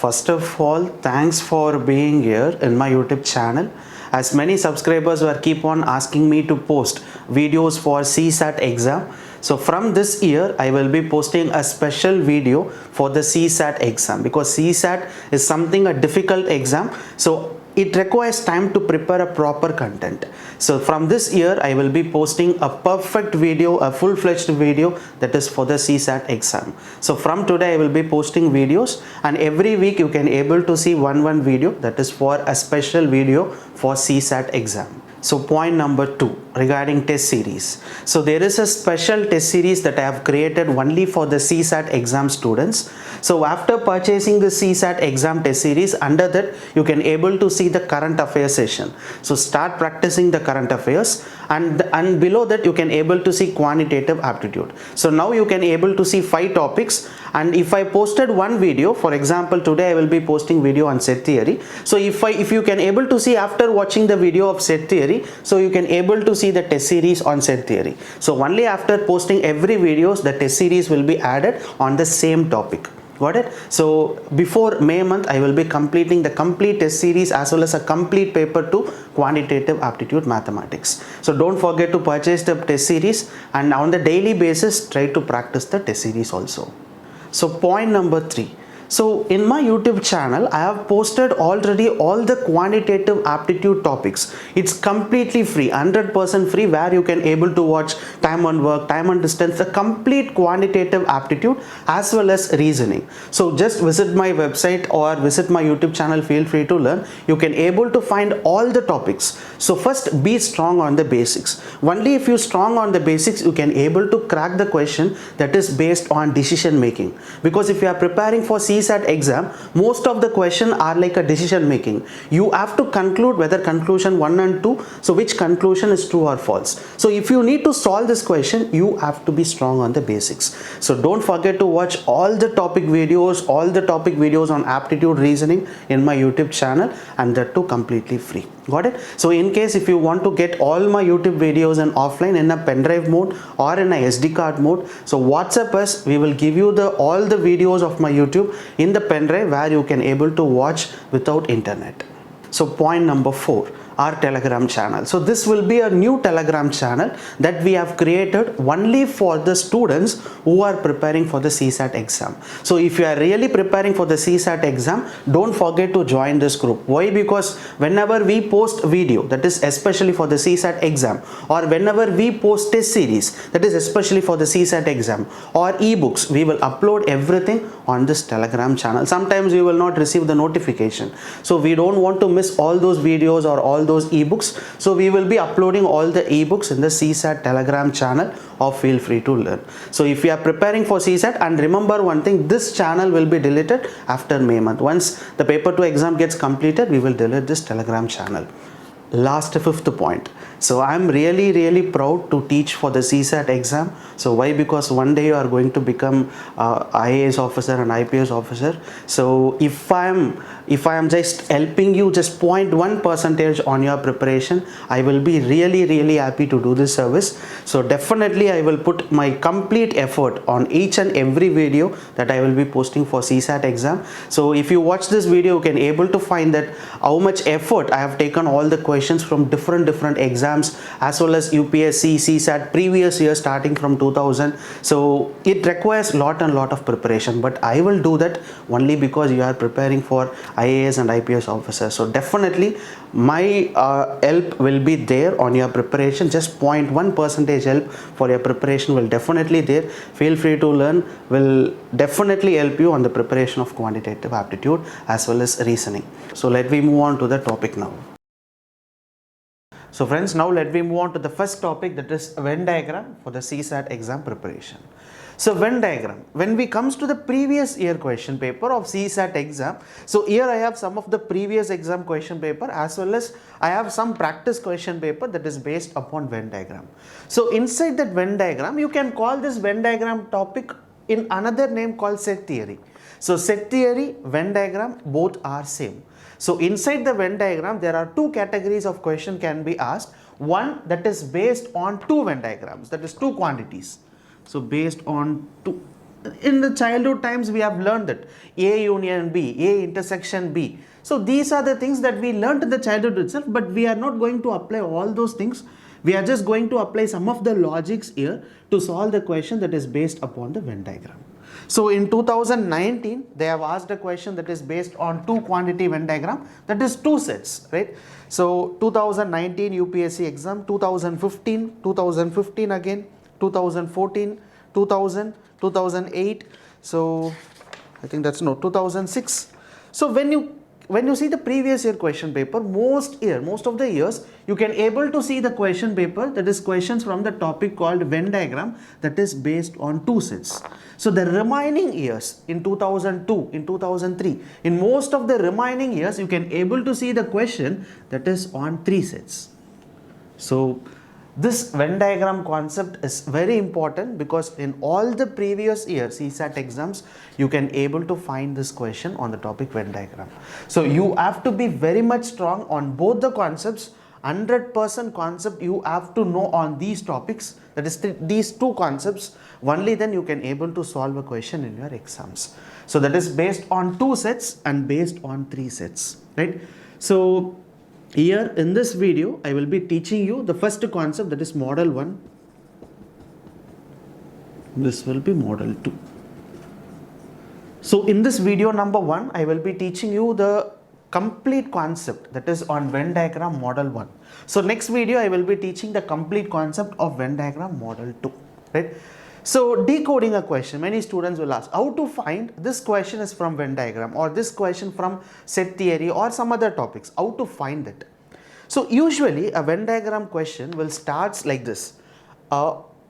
First of all, thanks for being here in my YouTube channel. As many subscribers were keep on asking me to post videos for CSAT exam. So from this year, I will be posting a special video for the CSAT exam because CSAT is something a difficult exam. So it requires time to prepare a proper content. So from this year, I will be posting a perfect video, a full-fledged video that is for the CSAT exam. So from today, I will be posting videos, and every week you can able to see one video that is for a special video for CSAT exam. So point number 2 regarding test series. So there is a special test series that I have created only for the CSAT exam students. So after purchasing the CSAT exam test series, under that you can able to see the current affairs session. So start practicing the current affairs, and below that you can able to see quantitative aptitude. So now you can able to see 5 topics, and if I posted one video, for example today I will be posting video on set theory. So if you can able to see after watching the video of set theory, so you can able to see the test series on set theory. So only after posting every videos, the test series will be added on the same topic. Got it? So before May month, I will be completing the complete test series as well as a complete paper 2 quantitative aptitude mathematics. So don't forget to purchase the test series, and on the daily basis try to practice the test series also. So point number 3. So in my YouTube channel, I have posted already all the quantitative aptitude topics. It's completely free, 100% free, where you can able to watch time on work, time on distance, the complete quantitative aptitude as well as reasoning. So just visit my website or visit my YouTube channel, Feel Free to Learn. You can able to find all the topics. So first be strong on the basics. Only if you strong on the basics, you can able to crack the question that is based on decision making. Because if you are preparing for CSAT exam, most of the question are like a decision making. You have to conclude whether conclusion 1 and 2, so which conclusion is true or false. So if you need to solve this question, you have to be strong on the basics. So don't forget to watch all the topic videos on aptitude reasoning in my YouTube channel, and that too completely free. Got it? So in case if you want to get all my YouTube videos in offline in a pen drive mode or in a SD card mode, so WhatsApp us, we will give you all the videos of my YouTube in the pen drive where you can able to watch without internet. So point number 4, our Telegram channel. So this will be a new Telegram channel that we have created only for the students who are preparing for the CSAT exam. So if you are really preparing for the CSAT exam, don't forget to join this group. Why? Because whenever we post video, that is especially for the CSAT exam, or whenever we post test series, that is especially for the CSAT exam, or ebooks, we will upload everything on this Telegram channel. Sometimes you will not receive the notification. So we don't want to miss all those videos or all those ebooks. So we will be uploading all the ebooks in the CSAT Telegram channel of Feel Free to Learn. So if you are preparing for CSAT, and remember one thing, this channel will be deleted after May month. Once the paper 2 exam gets completed, we will delete this Telegram channel. Last 5th point. So I'm really proud to teach for the CSAT exam. So why? Because one day you are going to become IAS officer and IPS officer. So if I am just helping you just 0.1% on your preparation, I will be really happy to do this service. So definitely I will put my complete effort on each and every video that I will be posting for CSAT exam. So if you watch this video, you can able to find that how much effort I have taken all the questions from different exams, as well as UPSC, CSAT, previous year starting from 2000. So it requires lot of preparation, but I will do that only because you are preparing for IAS and IPS officers. So definitely my help will be there on your preparation. Just 0.1% help for your preparation will definitely there. Feel Free to Learn will definitely help you on the preparation of quantitative aptitude as well as reasoning. So let me move on to the topic now. So friends, now let me move on to the first topic, that is Venn diagram for the CSAT exam preparation. So Venn diagram, when we comes to the previous year question paper of CSAT exam, so here I have some of the previous exam question paper as well as I have some practice question paper that is based upon Venn diagram. So inside that Venn diagram, you can call this Venn diagram topic in another name called set theory. So set theory, Venn diagram, both are same. So inside the Venn diagram, there are 2 categories of question can be asked. One that is based on 2 Venn diagrams, that is 2 quantities. So based on 2 in the childhood times we have learned that A union B, A intersection B. So these are the things that we learned in the childhood itself, but we are not going to apply all those things. We are just going to apply some of the logics here to solve the question that is based upon the Venn diagram. So in 2019, they have asked a question that is based on two quantity Venn diagram, that is two sets, right? So 2019 UPSC exam, 2015 again, 2014, 2000, 2008. So I think that's no 2006. So when you see the previous year question paper, most of the years you can able to see the question paper, that is questions from the topic called Venn diagram, that is based on two sets. So the remaining years in 2002, in 2003, in most of the remaining years you can able to see the question that is on three sets. So this Venn diagram concept is very important because in all the previous year CSAT exams you can able to find this question on the topic Venn diagram. So you have to be very much strong on both the concepts. 100% concept you have to know on these topics, that is these two concepts, only then you can able to solve a question in your exams. So that is based on two sets and based on three sets, right? So here in this video I will be teaching you the first concept, that is model 1. This will be model 2. So in this video number 1 I will be teaching you the complete concept that is on Venn diagram model 1. So next video I will be teaching the complete concept of Venn diagram model 2, right? So decoding a question, many students will ask how to find this question is from Venn diagram or this question from set theory or some other topics, how to find it. So usually a Venn diagram question will start like this.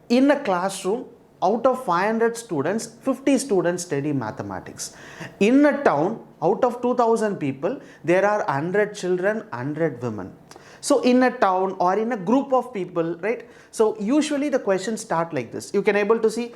In a classroom, out of 500 students, 50 students study mathematics. In a town, out of 2000 people, there are 100 children, 100 women. So in a town or in a group of people, right? So usually the questions start like this. You can able to see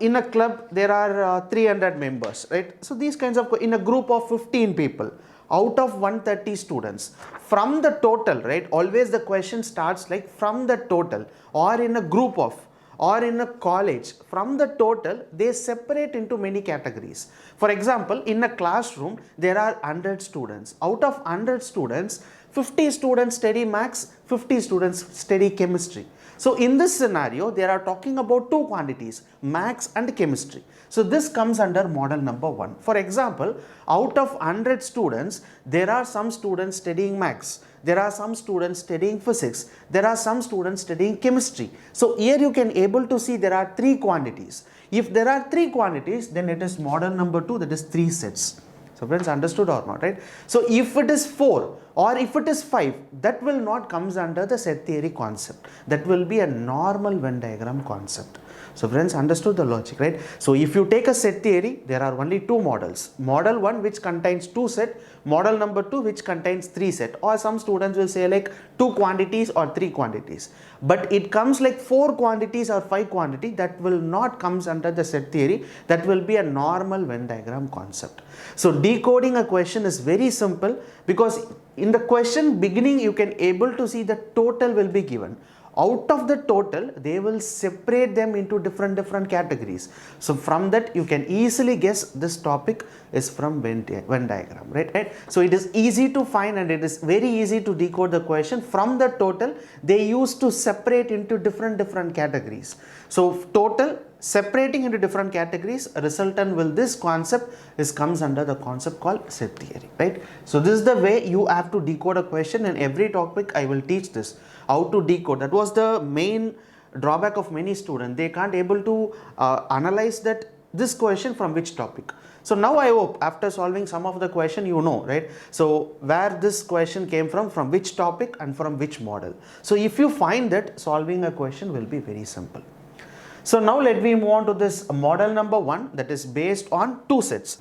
in a club there are 300 members, right? So these kinds of, in a group of 15 people, out of 130 students, from the total, right? Always the question starts like from the total, or in a group of, or in a college, from the total they separate into many categories. For example, in a classroom there are 100 students. Out of 100 students, 50 students study maths, 50 students study chemistry. So in this scenario they are talking about two quantities, maths and chemistry. So this comes under model number 1. For example, out of 100 students there are some students studying maths, there are some students studying physics, there are some students studying chemistry. So here you can able to see there are three quantities. If there are three quantities, then it is model number 2, that is three sets. So friends, understood or not, right? So if it is 4 or if it is 5, that will not comes under the set theory concept. That will be a normal Venn diagram concept. So friends, understood the logic, right? So if you take a set theory, there are only two models. Model 1 which contains two set, model number 2 which contains three set, or some students will say like two quantities or three quantities. But it comes like 4 quantities or 5 quantity, that will not comes under the set theory. That will be a normal Venn diagram concept. So decoding a question is very simple, because in the question beginning you can able to see the total will be given. Out of the total they will separate them into different categories. So from that you can easily guess this topic is from Venn diagram, right? So it is easy to find and it is very easy to decode the question. From the total they used to separate into different categories. So total separating into different categories, resultant will this concept is comes under the concept called set theory, right? So this is the way you have to decode a question. In every topic I will teach this, how to decode. That was the main drawback of many students. They can't able to analyze that this question from which topic. So now I hope after solving some of the question you know, right? So where this question came from which topic and from which model. So if you find that, solving a question will be very simple. So now let me move on to this model number 1, that is based on two sets.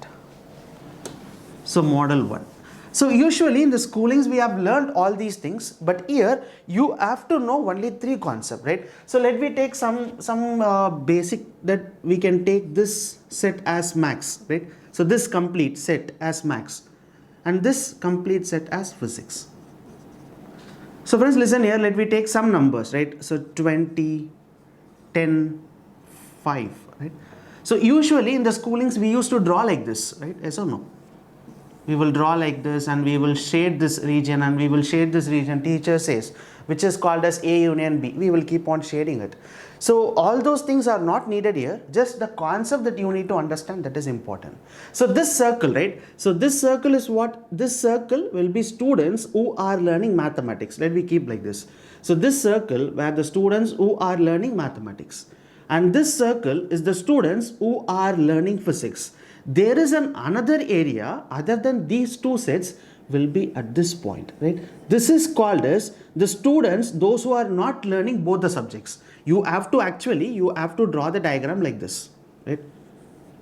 So model 1. So usually in the schoolings we have learned all these things, but here you have to know only three concepts, right? So let me take some basic, that we can take this set as max, right? So this complete set as max and this complete set as physics. So friends, listen here, let me take some numbers, right? So 20, 10, 5, right? So usually in the schoolings we used to draw like this, right? Yes or no? We will draw like this and we will shade this region and we will shade this region, teacher says, which is called as A union B. We will keep on shading it. So all those things are not needed here, just the concept that you need to understand, that is important. So this circle, right? So this circle is what? This circle will be students who are learning mathematics. Let me keep like this. So this circle where the students who are learning mathematics, and this circle is the students who are learning physics. There is another area other than these two sets will be at this point, right? This is called as the students, those who are not learning both the subjects. You have to draw the diagram like this, right?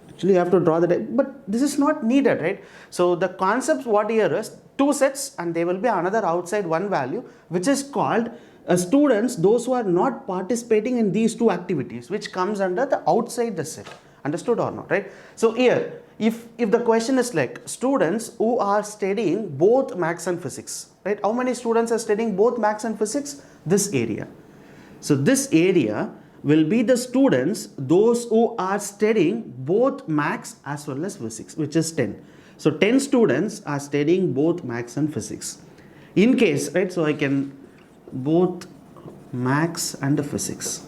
Actually you have to draw the diagram, but this is not needed, right? So the concept what here is two sets and there will be another outside one value which is called students, those who are not participating in these two activities, which comes under the outside the set. Understood or not, right? So here, if the question is like students who are studying both maths and physics, right? How many students are studying both maths and physics? This area. So this area will be the students, those who are studying both maths as well as physics, which is 10. So 10 students are studying both maths and physics. In case, right? So I can both maths and physics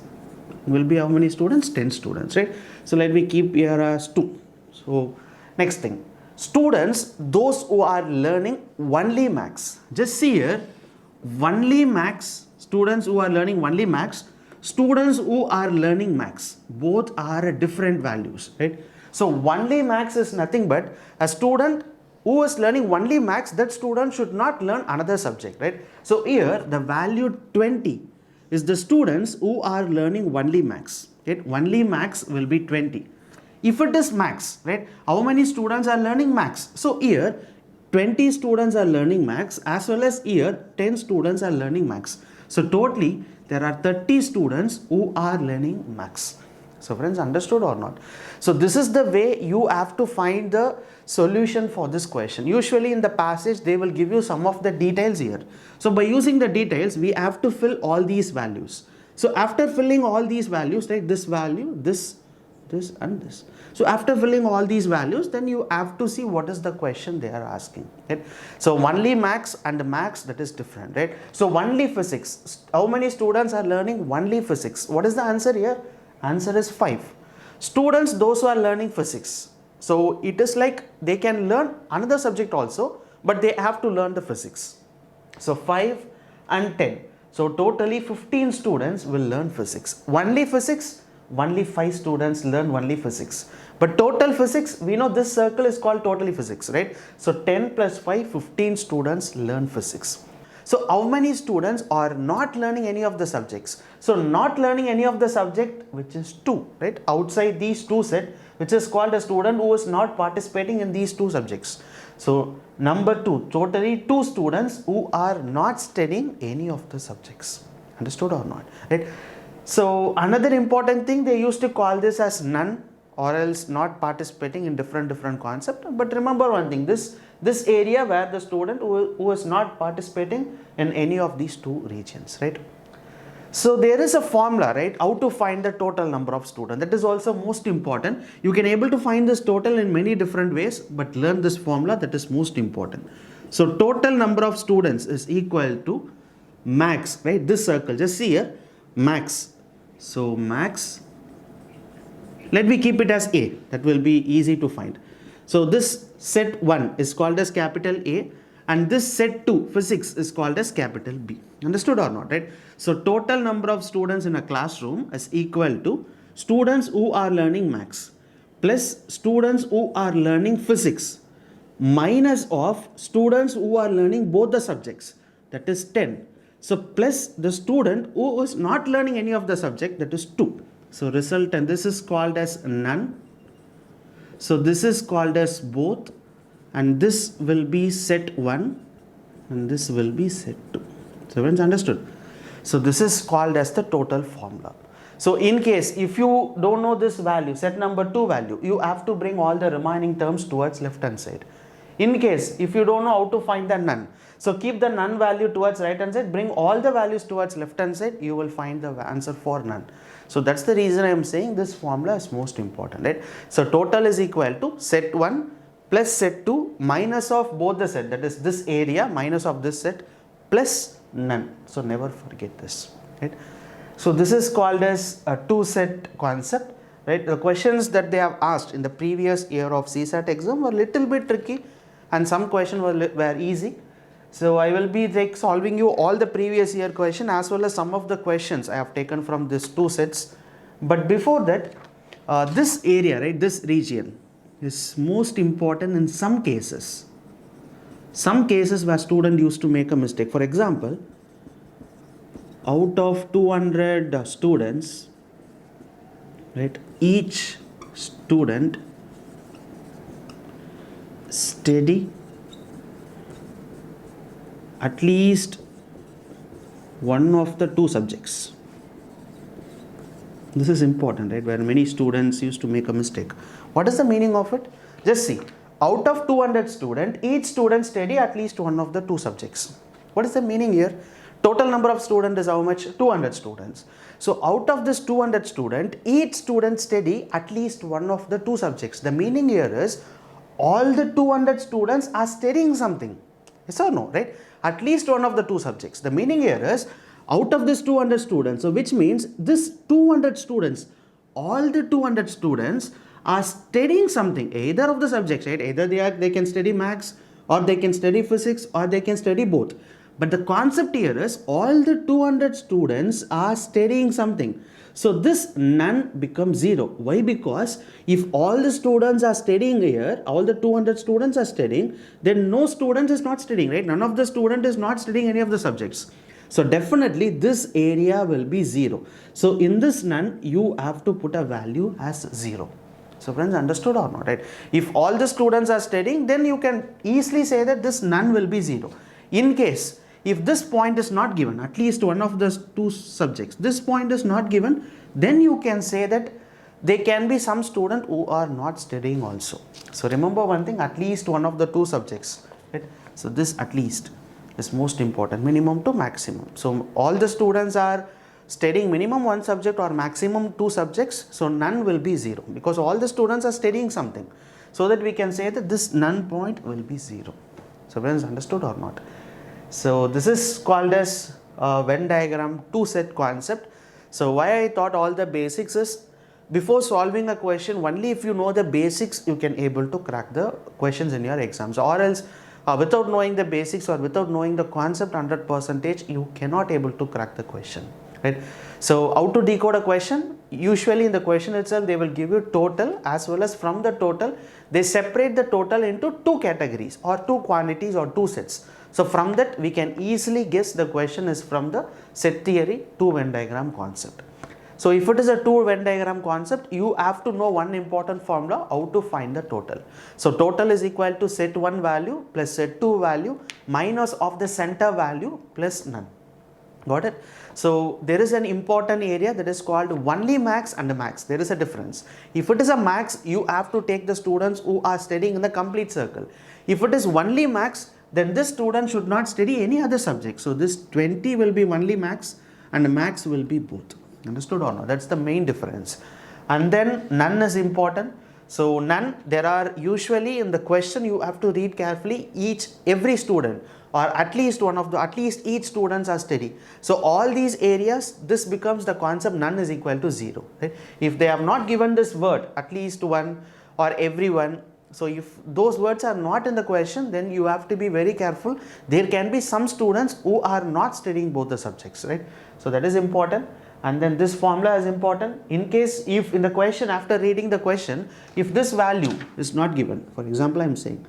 will be how many students? 10 students, right? So let me keep here as 2. So next thing, students, those who are learning only maths. Just see here, only maths, students who are learning only maths, students who are learning maths, both are different values, right? So only maths is nothing but a student who is learning only maths, that student should not learn another subject, right? So here the value 20 is the students who are learning only maths, right? Only maths will be 20. If it is maths, right, how many students are learning maths? So here 20 students are learning maths as well as here 10 students are learning maths. So totally there are 30 students who are learning maths. So friends, understood or not? So this is the way you have to find the solution for this question. Usually in the passage they will give you some of the details here. So by using the details we have to fill all these values. So after filling all these values, like this value, this and this. So after filling all these values, then you have to see what is the question they are asking, right? So only maths and maths, that is different, right? So only physics, how many students are learning only physics? What is the answer here? Answer is 5. Students, those who are learning physics, so it is like they can learn another subject also, but they have to learn the physics. So 5 and 10. So totally 15 students will learn physics. Only physics, only 5 students learn only physics. But total physics, we know this circle is called totally physics, right? So 10 plus 5, 15 students learn physics. So how many students are not learning any of the subjects? So not learning any of the subject, which is 2, right? Outside these two set, which is called a student who is not participating in these two subjects. So number 2, totally 2 students who are not studying any of the subjects. Understood or not, right? So another important thing, they used to call this as none or else not participating in different concept. But remember one thing, this area where the student who is not participating in any of these two regions, right? So there is a formula, right, how to find the total number of students. That is also most important. You can able to find this total in many different ways, but learn this formula, that is most important. So total number of students is equal to max, right? This circle, just see here, max. So max, let me keep it as A, that will be easy to find. So this set 1 is called as capital A and this set 2 physics is called as capital B. Understood or not, right? So total number of students in a classroom is equal to students who are learning maths plus students who are learning physics minus of students who are learning both the subjects, that is 10. So plus the student who is not learning any of the subject, that is 2. So resultant, this is called as none. So this is called as both, and this will be set 1 and this will be set 2. So everyone's understood? So this is called as the total formula. So in case if you don't know this value, set number 2 value, you have to bring all the remaining terms towards left hand side. In case if you don't know how to find the none, so keep the none value towards right hand side, bring all the values towards left hand side, you will find the answer for none. So that's the reason I am saying this formula is most important, right? So total is equal to set 1 plus set 2 minus of both the set, that is this area minus of this set plus none. So never forget this, right? So this is called as a two set concept, right? The questions that they have asked in the previous year of CSAT exam were little bit tricky and some questions were easy. So I will be like solving you all the previous year question as well as some of the questions I have taken from these two sets. But before that, this area, right, this region is most important in some cases. Some cases where student used to make a mistake. For example, out of 200 students, right, each student study at least one of the two subjects. This is important, right, where many students used to make a mistake. What is the meaning of it? Just see, out of 200 students, each student study at least one of the two subjects. What is the meaning here? Total number of students is how much? 200 students. So out of this 200 students, each student study at least one of the two subjects. The meaning here is all the 200 students are studying something. Yes or no, right? At least one of the two subjects. The meaning here is out of this 200 students, so which means this 200 students, all the 200 students are studying something, either of the subjects, right? Either they can study maths or they can study physics or they can study both. But the concept here is all the 200 students are studying something. So this none becomes 0. Why? Because if all the students are studying here, all the 200 students are studying, then no student is not studying, right? None of the student is not studying any of the subjects. So definitely this area will be 0. So in this none, you have to put a value as 0. So friends, understood or not, right? If all the students are studying, then you can easily say that this none will be 0. In case if this point is not given, at least one of the two subjects, this point is not given, then you can say that there can be some student who are not studying also. So remember one thing, at least one of the two subjects, right? So this at least is most important, minimum to maximum. So all the students are studying minimum one subject or maximum two subjects, so none will be 0 because all the students are studying something. So that we can say that this none point will be 0. So friends, understood or not? So this is called as Venn diagram two set concept. So why I thought all the basics is, before solving a question, only if you know the basics you can able to crack the questions in your exams, or else without knowing the basics or without knowing the concept 100% you cannot able to crack the question, right? So how to decode a question? Usually in the question itself they will give you total, as well as from the total they separate the total into two categories or two quantities or two sets. So from that we can easily guess the question is from the set theory two Venn diagram concept. So if it is a two Venn diagram concept, you have to know one important formula, how to find the total. So total is equal to set 1 value plus set 2 value minus of the center value plus none. Got it? So there is an important area that is called only max and max. There is a difference. If it is a max, you have to take the students who are studying in the complete circle. If it is only max, then this student should not study any other subject. So this 20 will be only max and max will be both. Understood or not? That's the main difference. And then none is important. So none, there are usually in the question you have to read carefully, every student or at least each students are studying. So all these areas, this becomes the concept none is equal to 0. Right? If they have not given this word at least one or everyone, so if those words are not in the question, then you have to be very careful. There can be some students who are not studying both the subjects, right? So that is important. And then this formula is important. In case if in the question, after reading the question, if this value is not given, for example, I am saying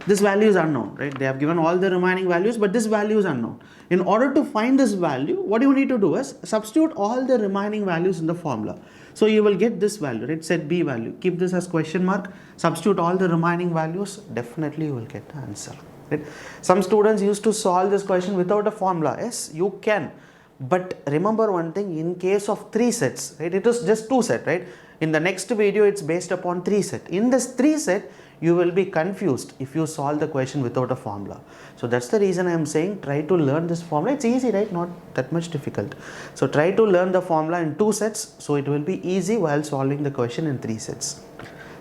this value is unknown, right? They have given all the remaining values, but this value is unknown. In order to find this value, what you need to do is substitute all the remaining values in the formula. So you will get this value, right? Set B value. Keep this as question mark. Substitute all the remaining values. Definitely you will get the answer. Right? Some students used to solve this question without a formula. Yes, you can. But remember one thing, in case of 3 sets, right? It is just 2 sets, right? In the next video, it's based upon 3 sets. In this 3 set, you will be confused if you solve the question without a formula. So that's the reason I am saying try to learn this formula. It's easy, right? Not that much difficult. So try to learn the formula in 2 sets, so it will be easy while solving the question in 3 sets.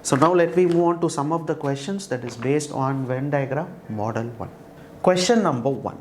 So now let me move on to some of the questions that is based on Venn diagram model 1. Question number 1.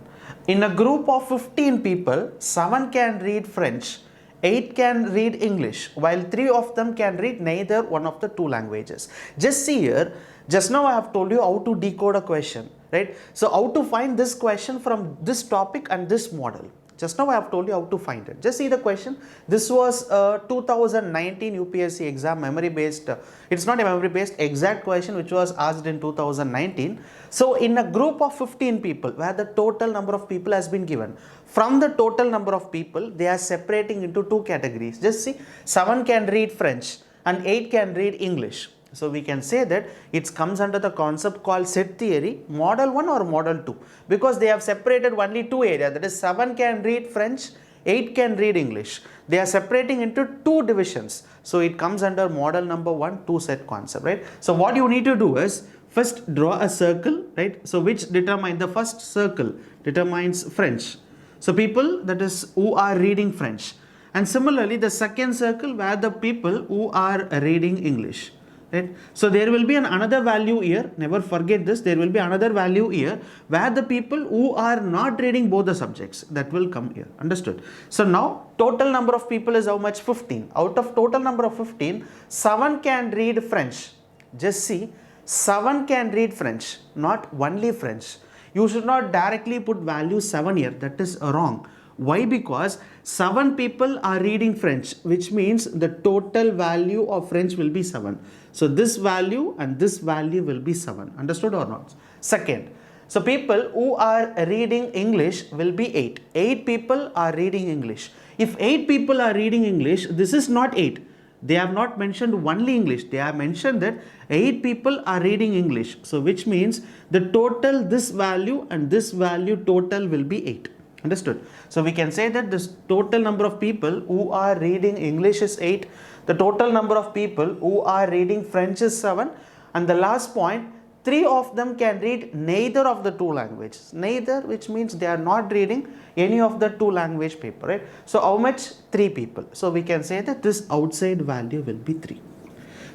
In a group of 15 people, 7 can read French, 8 can read English, while 3 of them can read neither one of the 2 languages. Just see here, just now I have told you how to decode a question, right? So how to find this question from this topic and this model. Just now I have told you how to find it. Just see the question. This was a 2019 UPSC exam memory based. It's not a memory based exact question which was asked in 2019. So in a group of 15 people where the total number of people has been given. From the total number of people, they are separating into 2 categories. Just see, 7 can read French and 8 can read English. So we can say that it comes under the concept called set theory, model 1 or model 2, because they have separated only 2 areas, that is 7 can read French, 8 can read English. They are separating into 2 divisions. So it comes under model number 1, 2 set concept, right? So what you need to do is first draw a circle, right? So which determine the first circle determines French. So people that is who are reading French, and similarly the second circle where the people who are reading English. Right? So there will be another value here, never forget this, there will be another value here where the people who are not reading both the subjects, that will come here, understood? So now total number of people is how much? 15. Out of total number of 15, 7 can read French. Just see, 7 can read French, not only French. You should not directly put value 7 here, that is wrong. Why? Because 7 people are reading French, which means the total value of French will be 7. So this value and this value will be 7. Understood or not? Second, so people who are reading English will be 8. 8 people are reading English. If 8 people are reading English, this is not 8. They have not mentioned only English. They have mentioned that 8 people are reading English. So which means the total, this value and this value total will be 8. Understood? So we can say that this total number of people who are reading English is 8. The total number of people who are reading French is 7. And the last point, 3 of them can read neither of the 2 languages. Neither, which means they are not reading any of the 2 language paper, right? So how much? 3 people. So we can say that this outside value will be 3.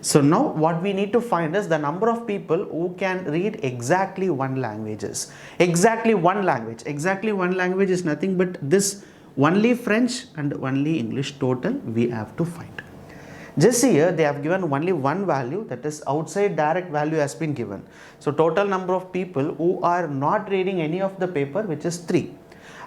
So now what we need to find is the number of people who can read exactly 1 languages. Exactly 1 language. Exactly 1 language is nothing but this only French and only English total we have to find. Just see here, they have given only 1 value, that is outside direct value has been given. So total number of people who are not reading any of the paper, which is 3.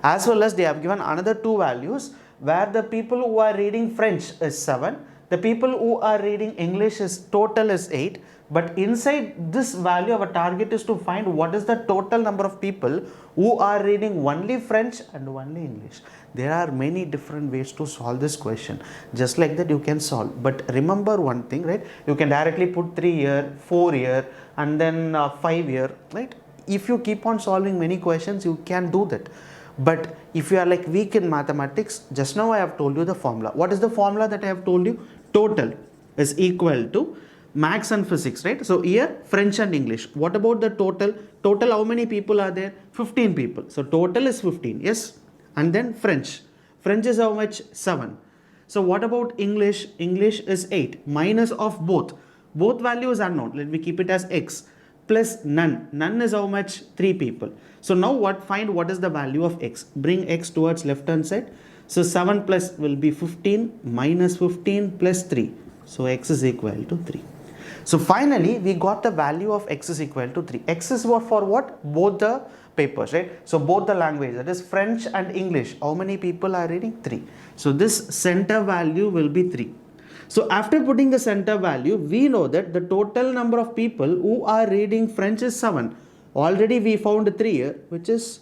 As well as they have given another 2 values where the people who are reading French is 7. The people who are reading English is total is 8, but inside this value our target is to find what is the total number of people who are reading only French and only English. There are many different ways to solve this question. Just like that you can solve. But remember one thing, right? You can directly put 3 here, 4 here and then 5 here, right? If you keep on solving many questions, you can do that. But if you are like weak in mathematics, just now I have told you the formula. What is the formula that I have told you? Total is equal to maths and physics, right? So here French and English. What about the total? Total, how many people are there? 15 people. So total is 15, yes. And then French. French is how much? 7. So what about English? English is 8. Minus of both. Both values are known. Let me keep it as x. Plus none. None is how much? 3 people. So now find what is the value of x. Bring x towards left hand side. So 7 plus will be 15 minus 15 plus 3. So x is equal to 3. So finally we got the value of x is equal to 3. X is for what? Both the papers, right? So both the language, that is French and English. How many people are reading? 3. So this center value will be 3. So after putting the center value, we know that the total number of people who are reading French is 7. Already we found 3 here, which is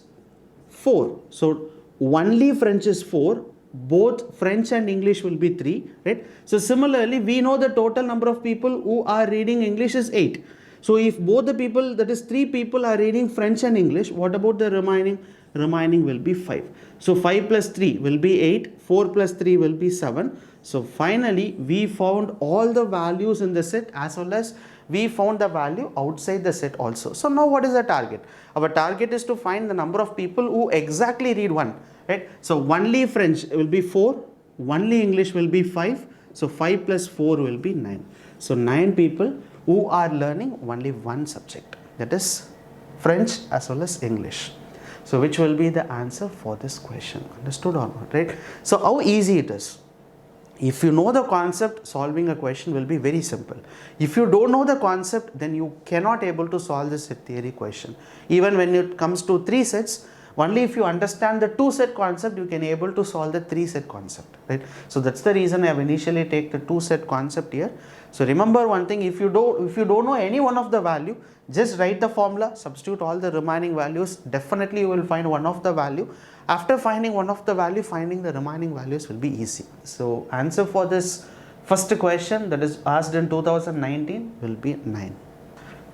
4. So only French is 4. Both French and English will be 3, right? So similarly, we know the total number of people who are reading English is 8. So if both the people, that is 3 people are reading French and English, what about the remaining? Remaining will be 5. So 5 plus 3 will be 8. 4 plus 3 will be 7. So finally, we found all the values in the set as well as we found the value outside the set also. So now what is the target? Our target is to find the number of people who exactly read 1, right? So only French will be 4, only English will be 5, so 5 plus 4 will be 9. So 9 people who are learning only one subject, that is French as well as English. So which will be the answer for this question? Understood or not, right? So how easy it is? If you know the concept, solving a question will be very simple. If you don't know the concept, then you cannot able to solve this set theory question. Even when it comes to 3 sets, only if you understand the 2 set concept, you can able to solve the 3 set concept, right? So that's the reason I have initially take the 2 set concept here. So remember one thing, if you don't know any one of the value, just write the formula, substitute all the remaining values, definitely you will find one of the value. After finding one of the value, finding the remaining values will be easy. So answer for this first question that is asked in 2019 will be 9.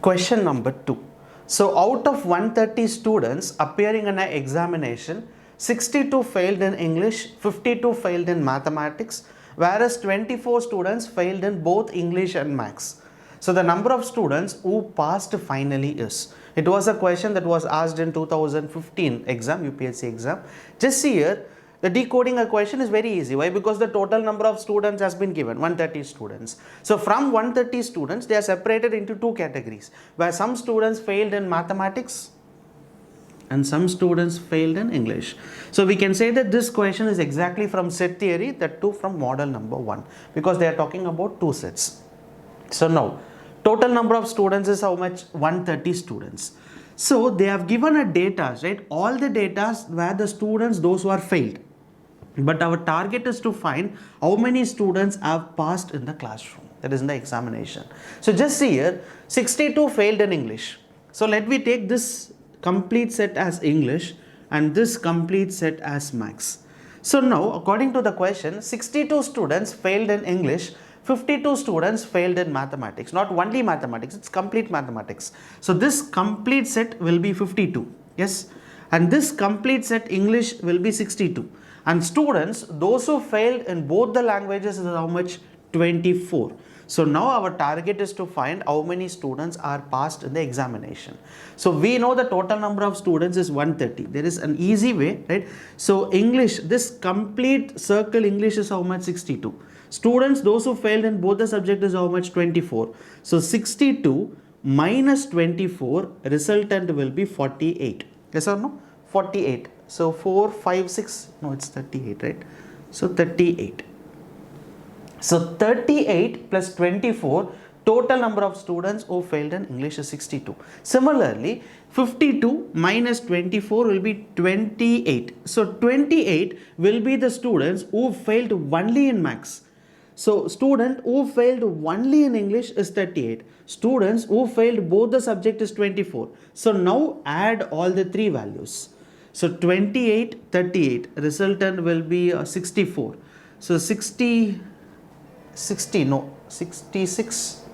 Question number 2. So out of 130 students appearing in an examination, 62 failed in English, 52 failed in mathematics, whereas 24 students failed in both English and maths. So the number of students who passed finally is. It was a question that was asked in 2015 exam, UPSC exam. Just see here, the decoding a question is very easy. Why? Because the total number of students has been given, 130 students. So from 130 students, they are separated into 2 categories, where some students failed in mathematics and some students failed in English. So we can say that this question is exactly from set theory, that too from model number 1, because they are talking about 2 sets. So now, total number of students is how much? 130 students. So they have given a data, right? All the data where the students, those who are failed. But our target is to find how many students have passed in the classroom, that is in the examination. So just see here, 62 failed in English. So let me take this complete set as English and this complete set as maths. So now according to the question, 62 students failed in English, 52 students failed in mathematics. Not only mathematics, it's complete mathematics. So this complete set will be 52. Yes. And this complete set English will be 62. And students, those who failed in both the languages is how much? 24. So now our target is to find how many students are passed in the examination. So we know the total number of students is 130. There is an easy way, right? So English, this complete circle English is how much? 62. Students, those who failed in both the subject is how much? 24. So 62 minus 24, resultant will be 48. Yes or no? 48. So 4, 5, 6, no, it's 38, right? So 38. So 38 plus 24, total number of students who failed in English is 62. Similarly, 52 minus 24 will be 28. So 28 will be the students who failed only in maths. So student who failed only in English is 38. Students who failed both the subject is 24. So now add all the 3 values. So 28, 38, resultant will be 64. So 66, 76,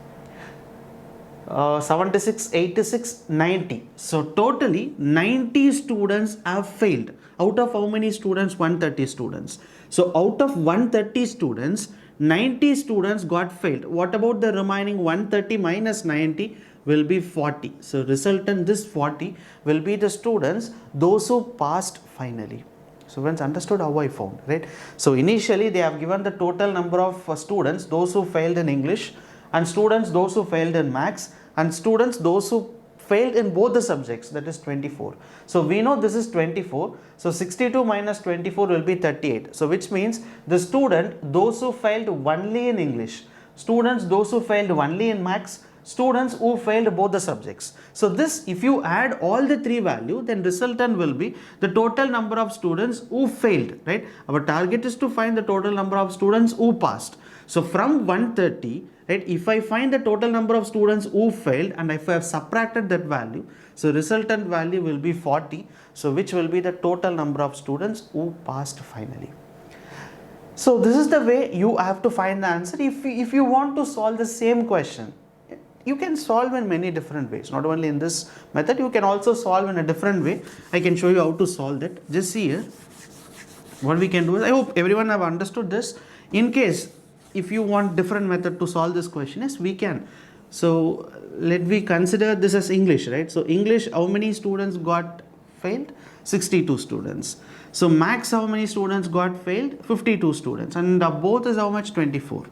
86, 90. So totally 90 students have failed. Out of how many students? 130 students. So out of 130 students, 90 students got failed. What about the remaining 130 minus 90 will be 40. So resultant, this 40 will be the students, those who passed finally. So once understood how I found, right? So initially they have given the total number of students, those who failed in English, and students, those who failed in maths, and students, those who failed in both the subjects, that is 24. So we know this is 24. So 62 minus 24 will be 38. So which means the student, those who failed only in English, students, those who failed only in maths, students who failed both the subjects. So this, if you add all the 3 values, then resultant will be the total number of students who failed, right? Our target is to find the total number of students who passed. So from 130, right, if I find the total number of students who failed and if I have subtracted that value, so resultant value will be 40. So which will be the total number of students who passed finally. So this is the way you have to find the answer. If you want to solve the same question, you can solve in many different ways. Not only in this method, you can also solve in a different way. I can show you how to solve that. Just see here. What we can do is, I hope everyone have understood this. In case if you want different method to solve this question, yes, we can. So let me consider this as English, right? So English, how many students got failed? 62 students. So max, how many students got failed? 52 students. And both is how much? 24.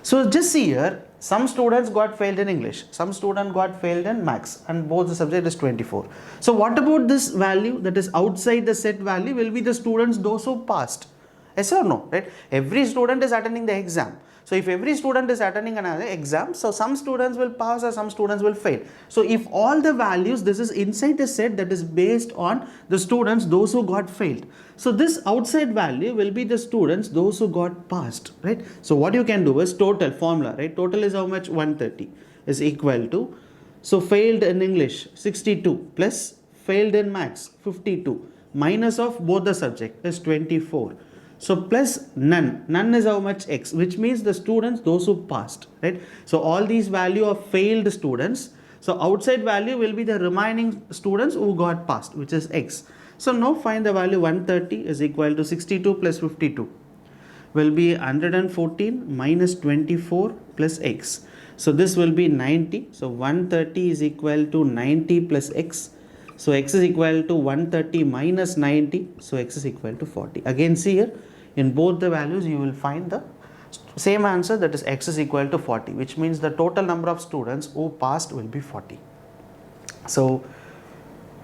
So just see here, some students got failed in English, some student got failed in maths, and both the subject is 24. So what about this value that is outside the set value will be the students those who passed? Yes or no, right? Every student is attending the exam. So if every student is attending another exam, so some students will pass or some students will fail. So if all the values, this is inside the set that is based on the students, those who got failed. So this outside value will be the students, those who got passed, right? So what you can do is total formula, right? Total is how much? 130 is equal to, so failed in English 62 plus failed in maths 52 minus of both the subject is 24. So plus none. None is how much? X, which means the students, those who passed, right? So all these value of failed students. So outside value will be the remaining students who got passed, which is X. So now find the value. 130 is equal to 62 plus 52 will be 114 minus 24 plus X. So this will be 90. So 130 is equal to 90 plus X. So X is equal to 130 minus 90. So X is equal to 40. Again see here, in both the values you will find the same answer, that is X is equal to 40, which means the total number of students who passed will be 40. So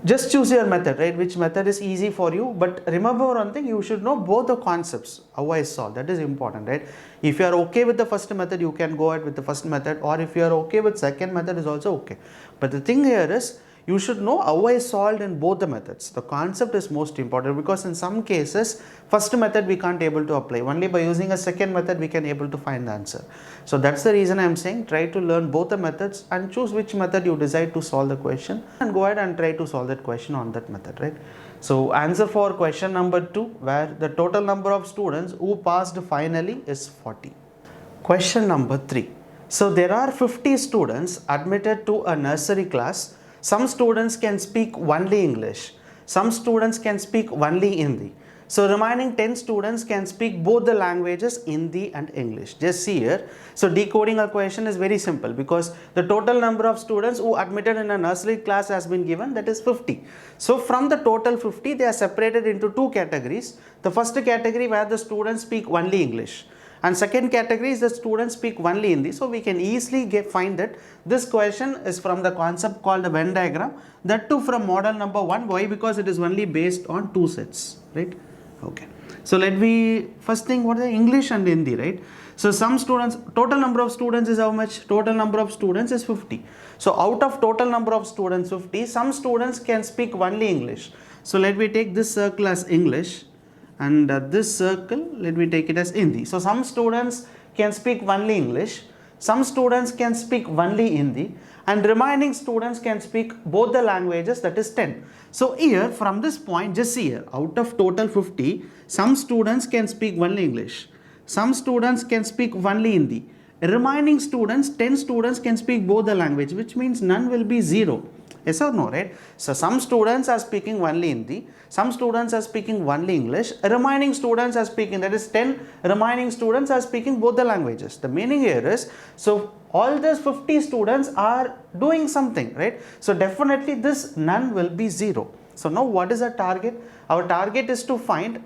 just choose your method, right? Which method is easy for you. But remember one thing, you should know both the concepts, how I solve. That is important, right? If you are okay with the first method, you can go ahead with the first method, or if you are okay with second method is also okay. But the thing here is, you should know how I solved in both the methods. The concept is most important, because in some cases, first method we can't able to apply. Only by using a second method we can able to find the answer. So that's the reason I am saying try to learn both the methods and choose which method you decide to solve the question, and go ahead and try to solve that question on that method, right? So answer for question number 2, where the total number of students who passed finally is 40. Question number 3. So there are 50 students admitted to a nursery class. Some students can speak only English. Some students can speak only Hindi. So remaining 10 students can speak both the languages Hindi and English. Just see here. So decoding a question is very simple, because the total number of students who admitted in a nursery class has been given, that is 50. So from the total 50, they are separated into two categories. The first category where the students speak only English, and second category is the students speak only Hindi. So we can easily find that this question is from the concept called the Venn diagram, that too from model number 1. Why? Because it is only based on two sets, right? Okay. So let me first think what is the English and Hindi, right? So some students, total number of students is how much? Total number of students is 50. So out of total number of students 50, some students can speak only English. So let me take this circle as English, and this circle, let me take it as Hindi. So some students can speak only English, some students can speak only Hindi, and remaining students can speak both the languages, that is 10. So here from this point, just see here, out of total 50, some students can speak only English, some students can speak only Hindi, remaining students, 10 students can speak both the language, which means none will be 0. Yes or no, right? So some students are speaking only Hindi, some students are speaking only English, remaining students are speaking, that is 10 remaining students are speaking both the languages. The meaning here is, so all these 50 students are doing something, right? So definitely this none will be 0. So now what is our target? Our target is to find,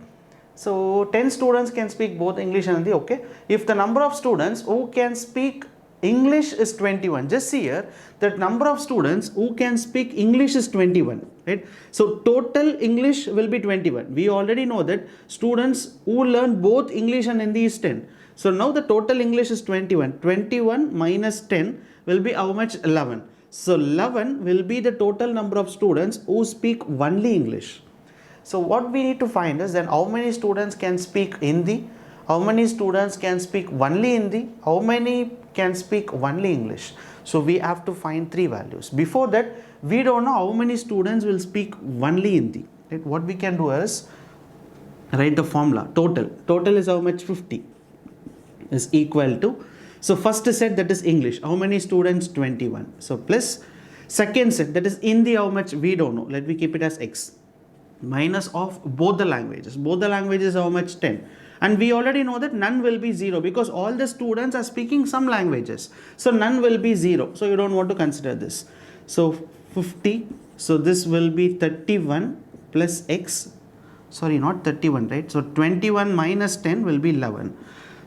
so 10 students can speak both English and Hindi, okay? If the number of students who can speak English is 21. Just see here, that number of students who can speak English is 21, right? So total English will be 21. We already know that students who learn both English and Hindi is 10. So now the total English is 21. 21 minus 10 will be how much? 11. So 11 will be the total number of students who speak only English. So what we need to find is then how many students can speak Hindi, how many students can speak only Hindi, how many can speak only English. So we have to find three values. Before that, we don't know how many students will speak only Hindi. Right? What we can do is write the formula. Total is how much? 50 is equal to, so first set, that is English, how many students? 21. So plus second set, that is Hindi, how much? We don't know. Let me keep it as X, minus of both the languages. Both the languages how much? 10. And we already know that none will be 0 because all the students are speaking some languages. So none will be 0. So you don't want to consider this. So 50. So this will be 31 plus x. Sorry, not 31, right? So 21 minus 10 will be 11.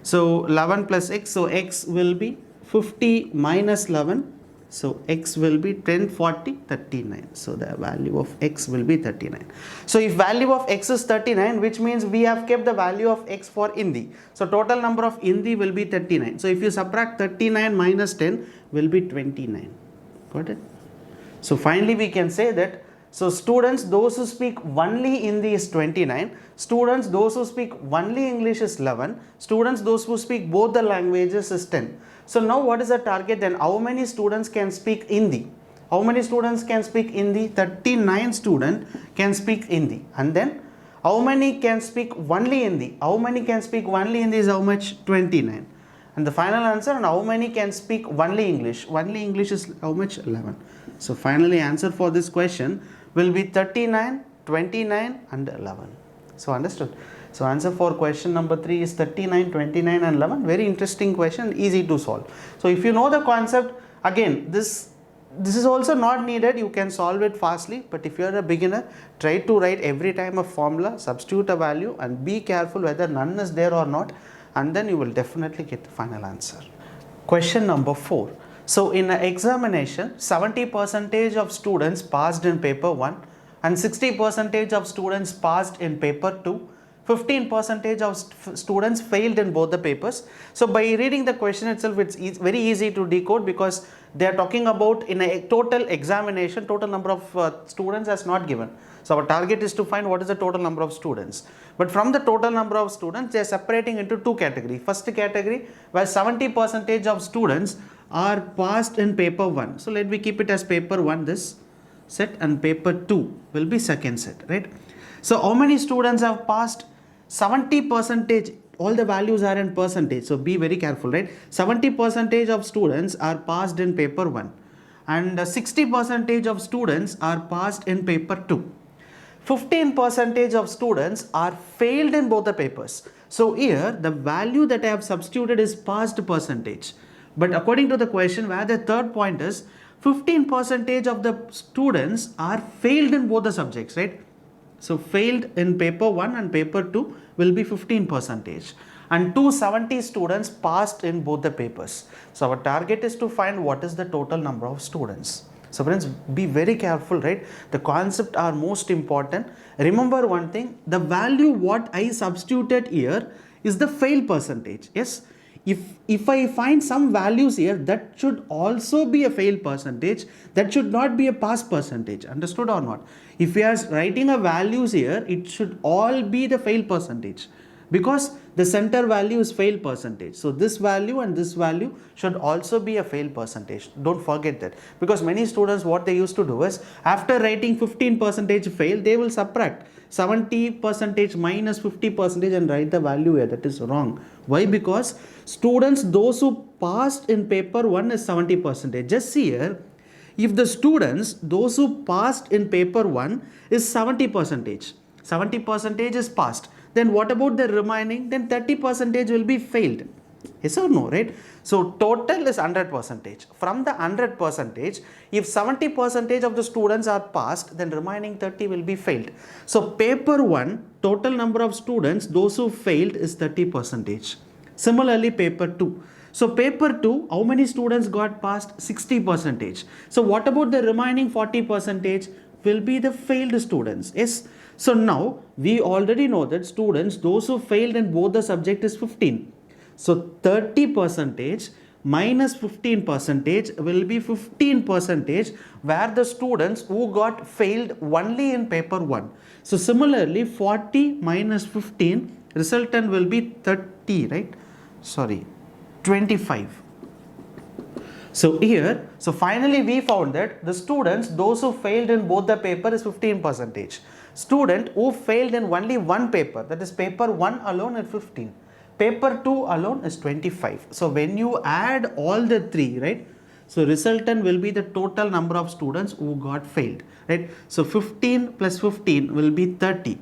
So 11 plus x. So x will be 50 minus 11. So x will be 10, 40, 39. So the value of x will be 39. So if value of x is 39, which means we have kept the value of x for Hindi. So total number of Hindi will be 39. So if you subtract 39 minus 10 will be 29. Got it? So finally we can say that, so students, those who speak only Hindi is 29. Students, those who speak only English is 11. Students, those who speak both the languages is 10. So now what is the target then? How many students can speak Hindi? How many students can speak Hindi? 39 students can speak Hindi. And then how many can speak only Hindi? How many can speak only Hindi is how much? 29. And the final answer, and how many can speak only English? Only English is how much? 11. So finally answer for this question will be 39, 29 and 11. So understood? So answer for question number 3 is 39, 29 and 11. Very interesting question, easy to solve. So if you know the concept, again this is also not needed, you can solve it fastly. But if you are a beginner, try to write every time a formula, substitute a value and be careful whether none is there or not, and then you will definitely get the final answer. Question number 4. So in an examination, 70% of students passed in paper 1 and 60% of students passed in paper 2. 15% of students failed in both the papers. So by reading the question itself, it's very easy to decode because they are talking about in a total examination, total number of students as not given. So our target is to find what is the total number of students. But from the total number of students, they are separating into two categories. First category where 70% of students are passed in paper 1. So let me keep it as paper 1 this set, and paper 2 will be second set, right? So how many students have passed? 70%, all the values are in percentage, so be very careful, right? 70% of students are passed in paper 1 and 60% of students are passed in paper 2. 15% of students are failed in both the papers. So here the value that I have substituted is passed percentage. But according to the question, where the third point is 15% of the students are failed in both the subjects, right? So failed in paper 1 and paper 2 will be 15%, and 270 students passed in both the papers. So our target is to find what is the total number of students. So friends, be very careful, right? The concept are most important. Remember one thing, the value what I substituted here is the fail percentage. Yes, if I find some values here, that should also be a fail percentage, that should not be a pass percentage. Understood or not? If we are writing a values here, it should all be the fail percentage because the center value is fail percentage. So this value and this value should also be a fail percentage. Don't forget that, because many students, what they used to do is after writing 15% fail, they will subtract 70% minus 50% and write the value here. That is wrong. Why? Because students, those who passed in paper 1 is 70%. Just see here, if the students, those who passed in paper 1 is 70%, 70% is passed, then what about the remaining? Then 30% will be failed. Yes or no, right? So total is 100%. From the 100%, if 70% of the students are passed, then remaining 30 will be failed. So paper 1, total number of students, those who failed is 30%. Similarly, paper 2. So paper 2, how many students got passed? 60%. So what about the remaining 40%? Will be the failed students. Yes. So now we already know that students, those who failed in both the subject is 15. So 30% minus 15% will be 15%, where the students who got failed only in paper 1. So similarly, 40 minus 15, resultant will be 30, right? Sorry, 25. So here, so finally we found that the students, those who failed in both the paper is 15%. Student who failed in only one paper, that is paper 1 alone, is 15. Paper 2 alone is 25. So when you add all the three, right? So resultant will be the total number of students who got failed, right? So 15 plus 15 will be 30.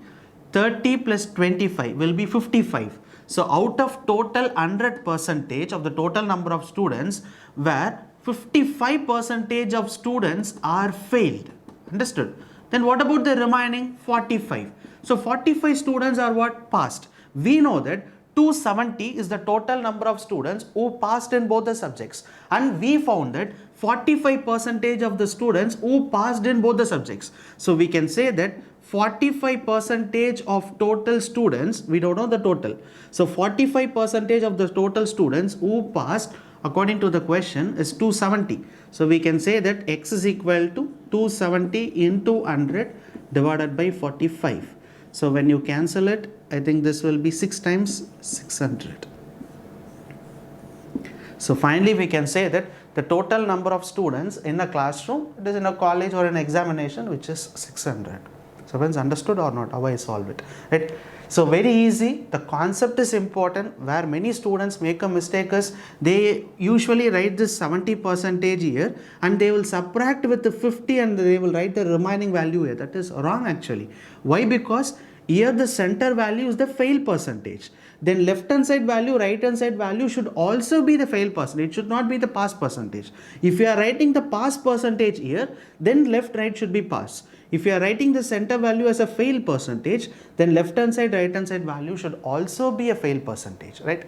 30 plus 25 will be 55. So out of total 100 percentage of the total number of students, where 55 percentage of students are failed. Understood? Then what about the remaining 45? So 45 students are what? Passed. We know that 270 is the total number of students who passed in both the subjects, and we found that 45 percentage of the students who passed in both the subjects. So we can say that 45 percentage of total students, we don't know the total. So 45 percentage of the total students who passed according to the question is 270. So we can say that x is equal to 270 into 100 divided by 45. So when you cancel it, I think this will be 6 times 600. So finally we can say that the total number of students in a classroom, it is in a college or an examination, which is 600. So friends, understood or not how I solve it, right? So very easy. The concept is important. Where many students make a mistake is they usually write this 70 percentage here and they will subtract with the 50 and they will write the remaining value here. That is wrong actually. Why? Because here the center value is the fail percentage. Then left hand side value, right hand side value should also be the fail percentage. It should not be the pass percentage. If you are writing the pass percentage here, then left right should be pass. If you are writing the center value as a fail percentage, then left hand side, right hand side value should also be a fail percentage, right?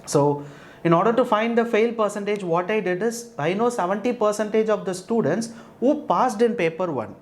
So in order to find the fail percentage, what I did is, I know 70 percentage of the students who passed in paper 1.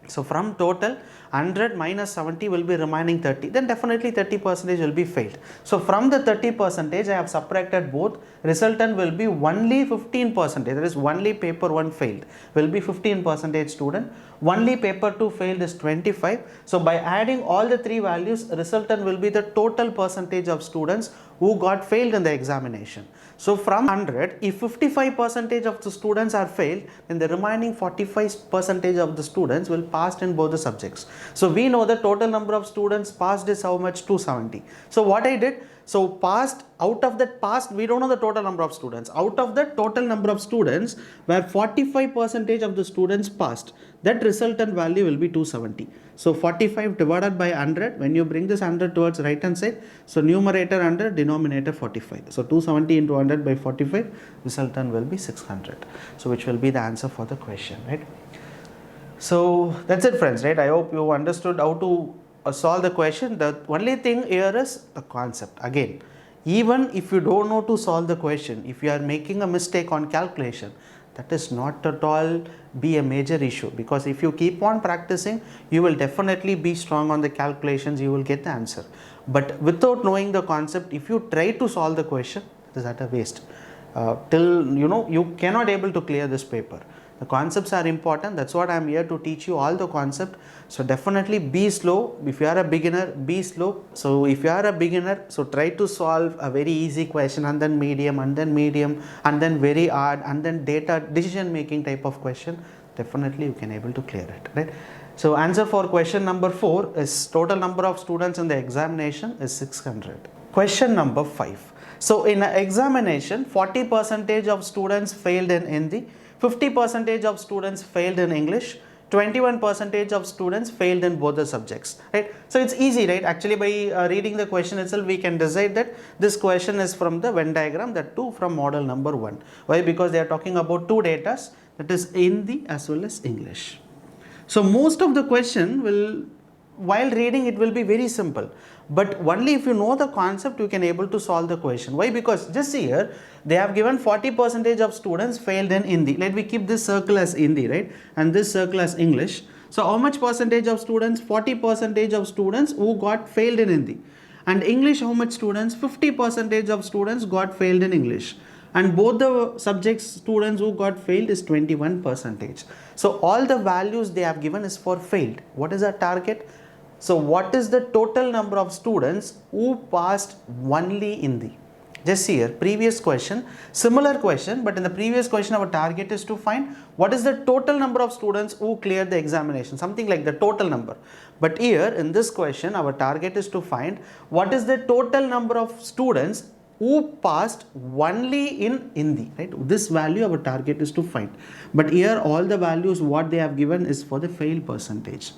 So from total 100 minus 70 will be remaining 30, then definitely 30 percentage will be failed. So from the 30 percentage I have subtracted both, resultant will be only 15 percentage, that is only paper 1 failed will be 15 percentage student, only paper 2 failed is 25. So by adding all the three values, resultant will be the total percentage of students who got failed in the examination. So from 100, if 55 percentage of the students are failed, then the remaining 45 percentage of the students will pass in both the subjects. So we know the total number of students passed is how much? 270. So what I did, so passed, out of that passed, we don't know the total number of students. Out of the total number of students, where 45 percentage of the students passed, that resultant value will be 270. So 45 divided by 100, when you bring this 100 towards right hand side, so numerator 100, denominator 45. So 270 into 100 by 45, resultant will be 600. So which will be the answer for the question, right? So that's it friends, right? I hope you understood how to solve the question. The only thing here is the concept. Again, even if you don't know to solve the question, if you are making a mistake on calculation, that is not at all be a major issue, because if you keep on practicing, you will definitely be strong on the calculations, you will get the answer. But without knowing the concept, if you try to solve the question, it is at a waste. Till you cannot able to clear this paper. The concepts are important. That's what I am here to teach you, all the concept. So definitely be slow. If you are a beginner, be slow. So if you are a beginner, so try to solve a very easy question, and then medium, and then medium, and then very hard, and then data decision making type of question. Definitely you can able to clear it, right? So answer for question number 4 is total number of students in the examination is 600. Question number 5. So in an examination, 40 percentage of students failed in Hindi, 50 percentage of students failed in English, 21 percentage of students failed in both the subjects, right? So it's easy, right? Actually by reading the question itself, we can decide that this question is from the Venn diagram, that too from model number 1. Why? Because they are talking about two datas, that is Hindi as well as English. So most of the question will, while reading it will be very simple, but only if you know the concept you can able to solve the question. Why? Because just see here, they have given 40 percentage of students failed in Hindi. Let me keep this circle as Hindi, right? And this circle as English. So how much percentage of students? 40 percentage of students who got failed in Hindi. And English, how much students? 50 percentage of students got failed in English. And both the subjects students who got failed is 21 percentage. So all the values they have given is for failed. What is our target? So what is the total number of students who passed only Hindi? Just see here, previous question, similar question, but in the previous question our target is to find what is the total number of students who cleared the examination, something like the total number. But here in this question our target is to find what is the total number of students who passed only in Hindi, right? This value our target is to find. But here all the values what they have given is for the fail percentage.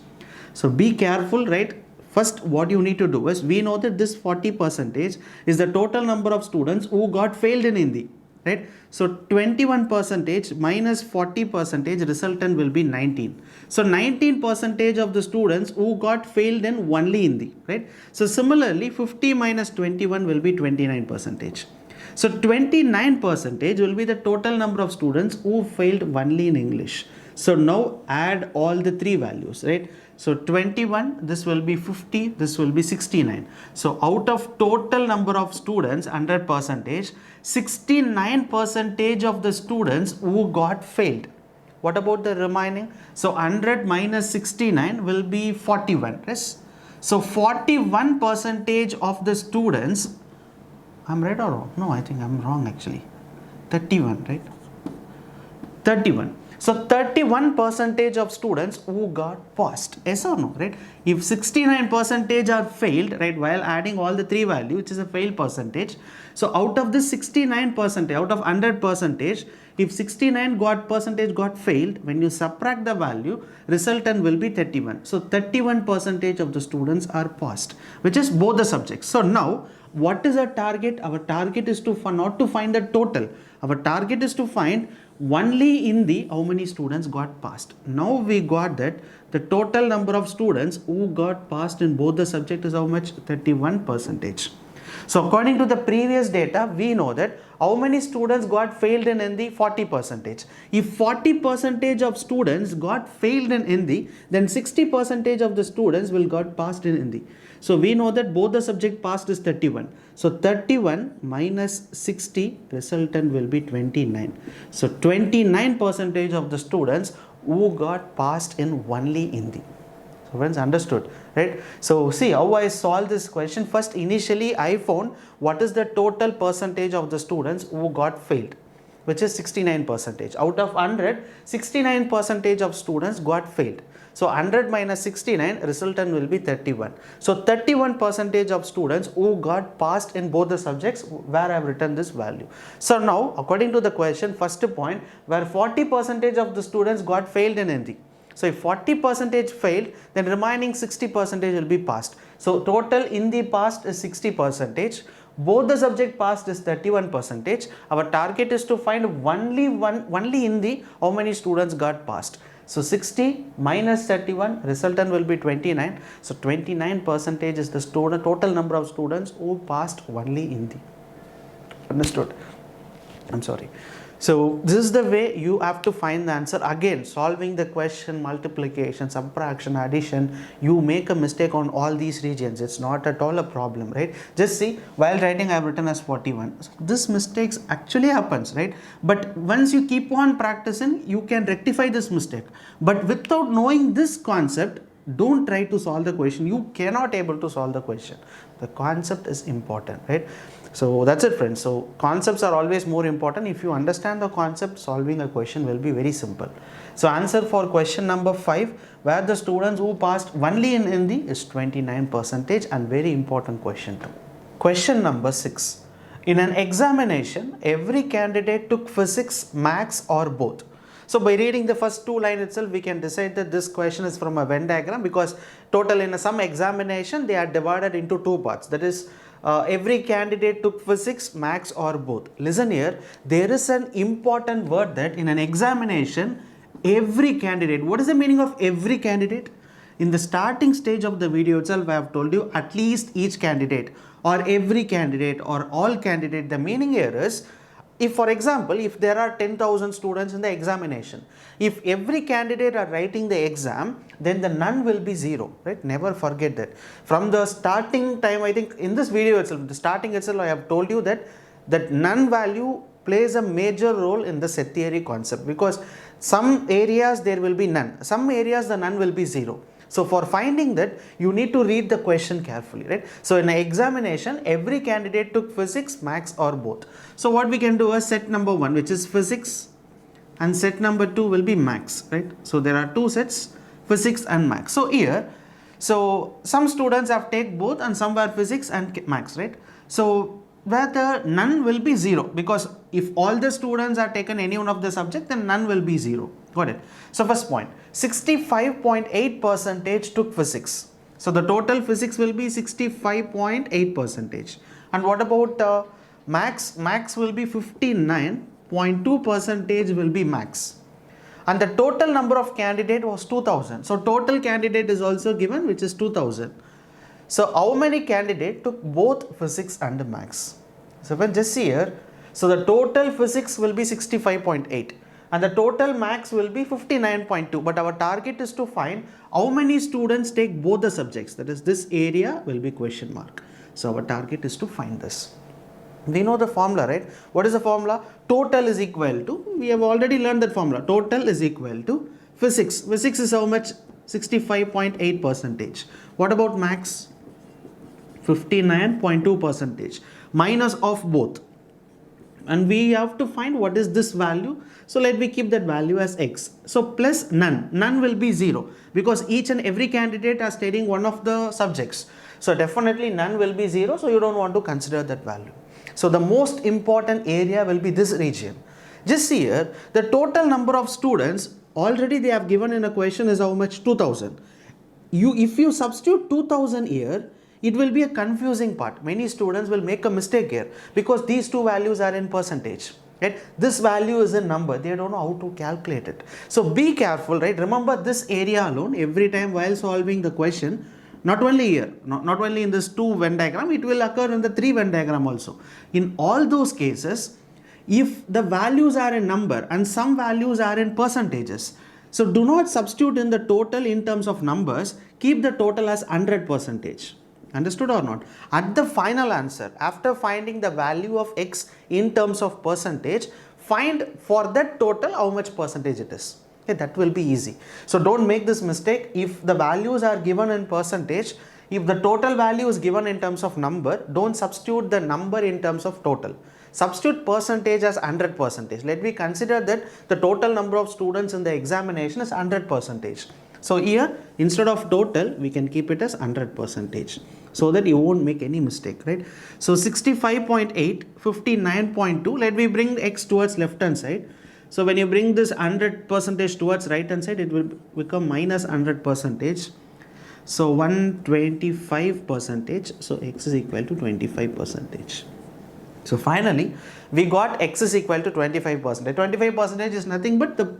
So be careful, right? First, what you need to do is, we know that this 40% is the total number of students who got failed in Hindi, right? So 21% minus 40% resultant will be 19. So 19% of the students who got failed in only Hindi, right? So similarly, 50 minus 21 will be 29%. So 29% will be the total number of students who failed only in English. So now add all the three values, right? So 21, this will be 50, this will be 69. So out of total number of students, 100%, 69% of the students who got failed. What about the remaining? So 100 minus 69 will be 41, yes? So 41% of the students, I'm right or wrong? No, I think I'm wrong actually. 31, right? 31. So 31% of students who got passed. Yes or no, right? If 69% are failed, right, while adding all the three values, which is a fail percentage. So out of this 69%, out of 100%, if 69 percentage got failed, when you subtract the value, resultant will be 31. So 31% of the students are passed, which is both the subjects. So now, what is our target? Our target is to not to find the total. Our target is to find only in the how many students got passed. Now we got that the total number of students who got passed in both the subject is how much? 31%. So according to the previous data, we know that how many students got failed in Hindi? 40%. If 40% of students got failed in Hindi, then 60% of the students will got passed in Hindi. So we know that both the subject passed is 31. So 31 minus 60, resultant will be 29. So 29% of the students who got passed in only Hindi. So friends, understood, right? So see how I solve this question. First, initially I found what is the total percentage of the students who got failed, which is 69%. Out of 100, 69% of students got failed. So 100 minus 69, resultant will be 31. So 31% of students who got passed in both the subjects, where I have written this value. So now, according to the question, first point, where 40% of the students got failed in Hindi. So if 40% failed, then remaining 60% will be passed. So total Hindi passed is 60%. Both the subject passed is 31%. Our target is to find only Hindi, how many students got passed. So 60 minus 31, resultant will be 29. So 29% is the total number of students who passed only Hindi. Understood? I'm sorry. So this is the way you have to find the answer. Again, solving the question, multiplication, subtraction, addition, you make a mistake on all these regions. It's not at all a problem, right? Just see, while writing I have written as 41. So this mistakes actually happens, right? But once you keep on practicing, you can rectify this mistake. But without knowing this concept, don't try to solve the question. You cannot able to solve the question. The concept is important, right? So that's it, friends. So concepts are always more important. If you understand the concept, solving a question will be very simple. So answer for question number 5, where the students who passed only in Hindi is 29%, and very important question too. Question number 6. In an examination, every candidate took physics, maths or both. So by reading the first two lines itself, we can decide that this question is from a Venn diagram, because total in some examination they are divided into two parts. That is, every candidate took physics, maths or both. Listen here, there is an important word that in an examination, every candidate. What is the meaning of every candidate? In the starting stage of the video itself, I have told you at least each candidate or every candidate or all candidate. The meaning here is, if for example, if there are 10,000 students in the examination, if every candidate are writing the exam, then the none will be 0, right? Never forget that. From the starting time, I think in this video itself, the starting itself, I have told you that none value plays a major role in the set theory concept, because some areas there will be none, some areas the none will be 0. So for finding that, you need to read the question carefully, right? So in an examination, every candidate took physics, maths or both. So what we can do is set number 1, which is physics, and set number 2 will be maths, right? So there are two sets, physics and maths. So here, so some students have taken both and some were physics and maths, right? So where the none will be 0, because if all the students are taken any one of the subject, then none will be 0. Got it? So first point, 65.8% took physics. So the total physics will be 65.8 percentage. And what about max? Max will be 59.2 percentage will be max. And the total number of candidate was 2000. So total candidate is also given, which is 2000. So how many candidate took both physics and max? So when just see here, so the total physics will be 65.8 and the total max will be 59.2, but our target is to find how many students take both the subjects, that is this area will be question mark. So our target is to find this. We know the formula, right? What is the formula? Total is equal to, we have already learned that formula, total is equal to physics. Physics is how much? 65.8 percentage. What about max? 59.2 percentage minus of both, and we have to find what is this value. So let me keep that value as x. So plus none will be 0 because each and every candidate are studying one of the subjects. So definitely none will be 0, so you don't want to consider that value. So the most important area will be this region. Just see here, the total number of students already they have given in a question is how much? 2000. If you substitute 2000 here, it will be a confusing part. Many students will make a mistake here because these two values are in percentage. Right? This value is a number. They don't know how to calculate it. So be careful, right? Remember this area alone every time while solving the question. Not only here, not only in this 2 Venn diagram, it will occur in the 3 Venn diagram also. In all those cases, if the values are in number and some values are in percentages, so do not substitute in the total in terms of numbers, keep the total as 100 percentage. Understood or not? At the final answer, after finding the value of x in terms of percentage, find for that total how much percentage it is. Okay, that will be easy. So don't make this mistake. If the values are given in percentage, if the total value is given in terms of number, don't substitute the number in terms of total. Substitute percentage as 100 percentage. Let me consider that the total number of students in the examination is 100 percentage. So here, instead of total, we can keep it as 100 percentage so that you won't make any mistake, right? So 65.8, 59.2, let me bring x towards left hand side. So when you bring this 100 percentage towards right hand side, it will become minus 100 percentage. So 125 percentage, so x is equal to 25 percentage. So finally, we got x is equal to 25 percentage. 25 percentage is nothing but the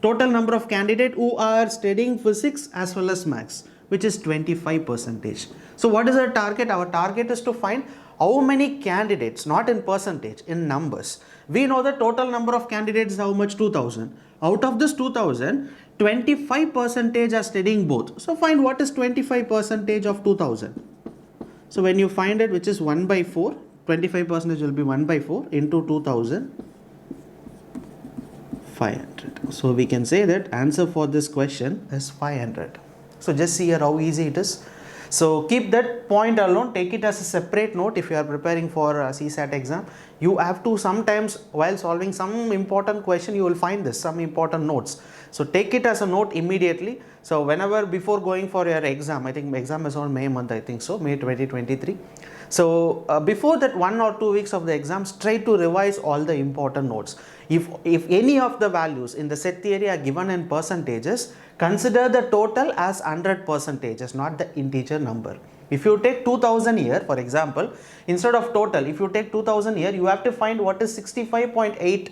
total number of candidates who are studying physics as well as maths, which is 25 percentage. So what is our target? Our target is to find how many candidates, not in percentage, in numbers. We know the total number of candidates is how much? 2000. Out of this 2000, 25 percentage are studying both. So find what is 25 percentage of 2000. So when you find it, which is 1 by 4, 25 percentage will be 1 by 4 into 2000. 500. So we can say that answer for this question is 500. So just see here how easy it is. So keep that point alone, take it as a separate note if you are preparing for a CSAT exam. You have to sometimes while solving some important question, you will find this, some important notes. So take it as a note immediately. So whenever before going for your exam, I think exam is on May month, I think so, May 2023. So before that 1 or 2 weeks of the exams, try to revise all the important notes. If any of the values in the set theory are given in percentages, consider the total as 100 percentages, not the integer number. If you take 2000 here, for example, instead of total, if you take 2000 here, you have to find what is 65.8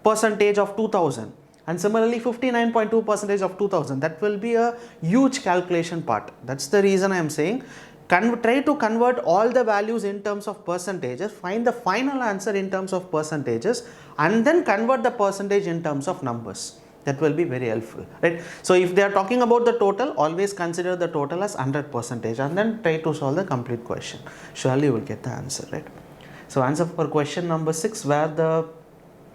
percentage of 2000. And similarly 59.2 percentage of 2000. That will be a huge calculation part. That's the reason I am saying try to convert all the values in terms of percentages, find the final answer in terms of percentages, and then convert the percentage in terms of numbers. That will be very helpful, right? So if they are talking about the total, always consider the total as 100 percentage and then try to solve the complete question. Surely you will get the answer, right? So answer for question number 6, where the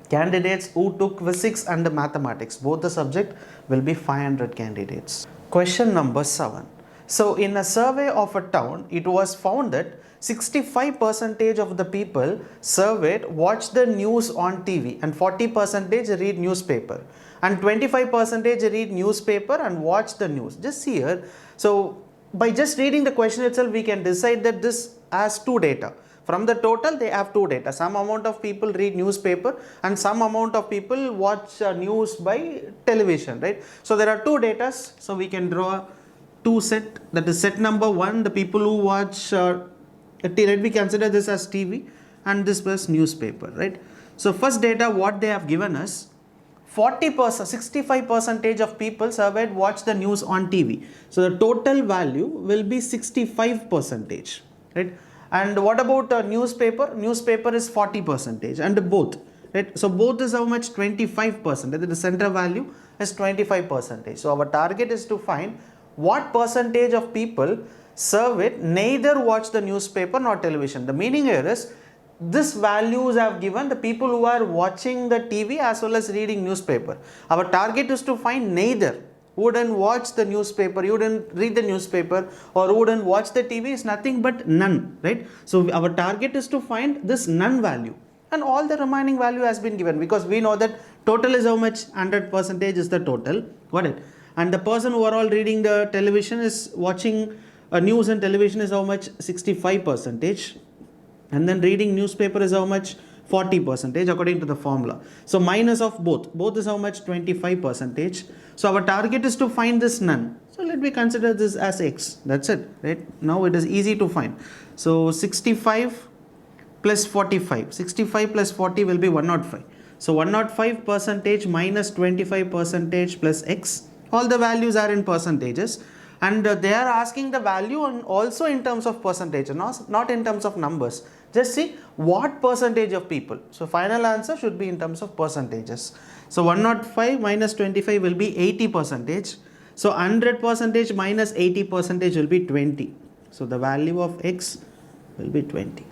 candidates who took physics and mathematics, both the subject, will be 500 candidates. Question number 7. So in a survey of a town, it was found that 65% of the people surveyed watch the news on TV and 40% read newspaper and 25% read newspaper and watch the news. Just see here. So by just reading the question itself, we can decide that this has 2 data. From the total, they have 2 data. Some amount of people read newspaper and some amount of people watch news by television, right? So there are 2 data. So we can draw two set, that is set number 1, the people who watch, let me consider this as TV, and this was newspaper, right? So first data what they have given us, 40%, 65% of people surveyed watch the news on TV. So the total value will be 65%, right? And what about newspaper? Newspaper is 40%, and both, right? So both is how much? 25%. The center value is 25%. So our target is to find what percentage of people surveyed neither watch the newspaper nor television. The meaning here is, this values have given the people who are watching the TV as well as reading newspaper. Our target is to find neither. Wouldn't watch the newspaper, you wouldn't read the newspaper, or wouldn't watch the TV, is nothing but none, right? So our target is to find this none value, and all the remaining value has been given, because we know that total is how much? 100% is the total, got it? And the person who are all reading the television is watching news and television is how much? 65%. And then reading newspaper is how much? 40% according to the formula. So minus of both is how much? 25%. So our target is to find this none. So let me consider this as x. That's it, right? Now it is easy to find. So 65 plus 45. 65 plus 40 will be 105. So 105% minus 25% plus x. All the values are in percentages. And they are asking the value and also in terms of percentage, not in terms of numbers. Just see what percentage of people. So final answer should be in terms of percentages. So 105 minus 25 will be 80%. So 100% minus 80% will be 20. So the value of x will be 20.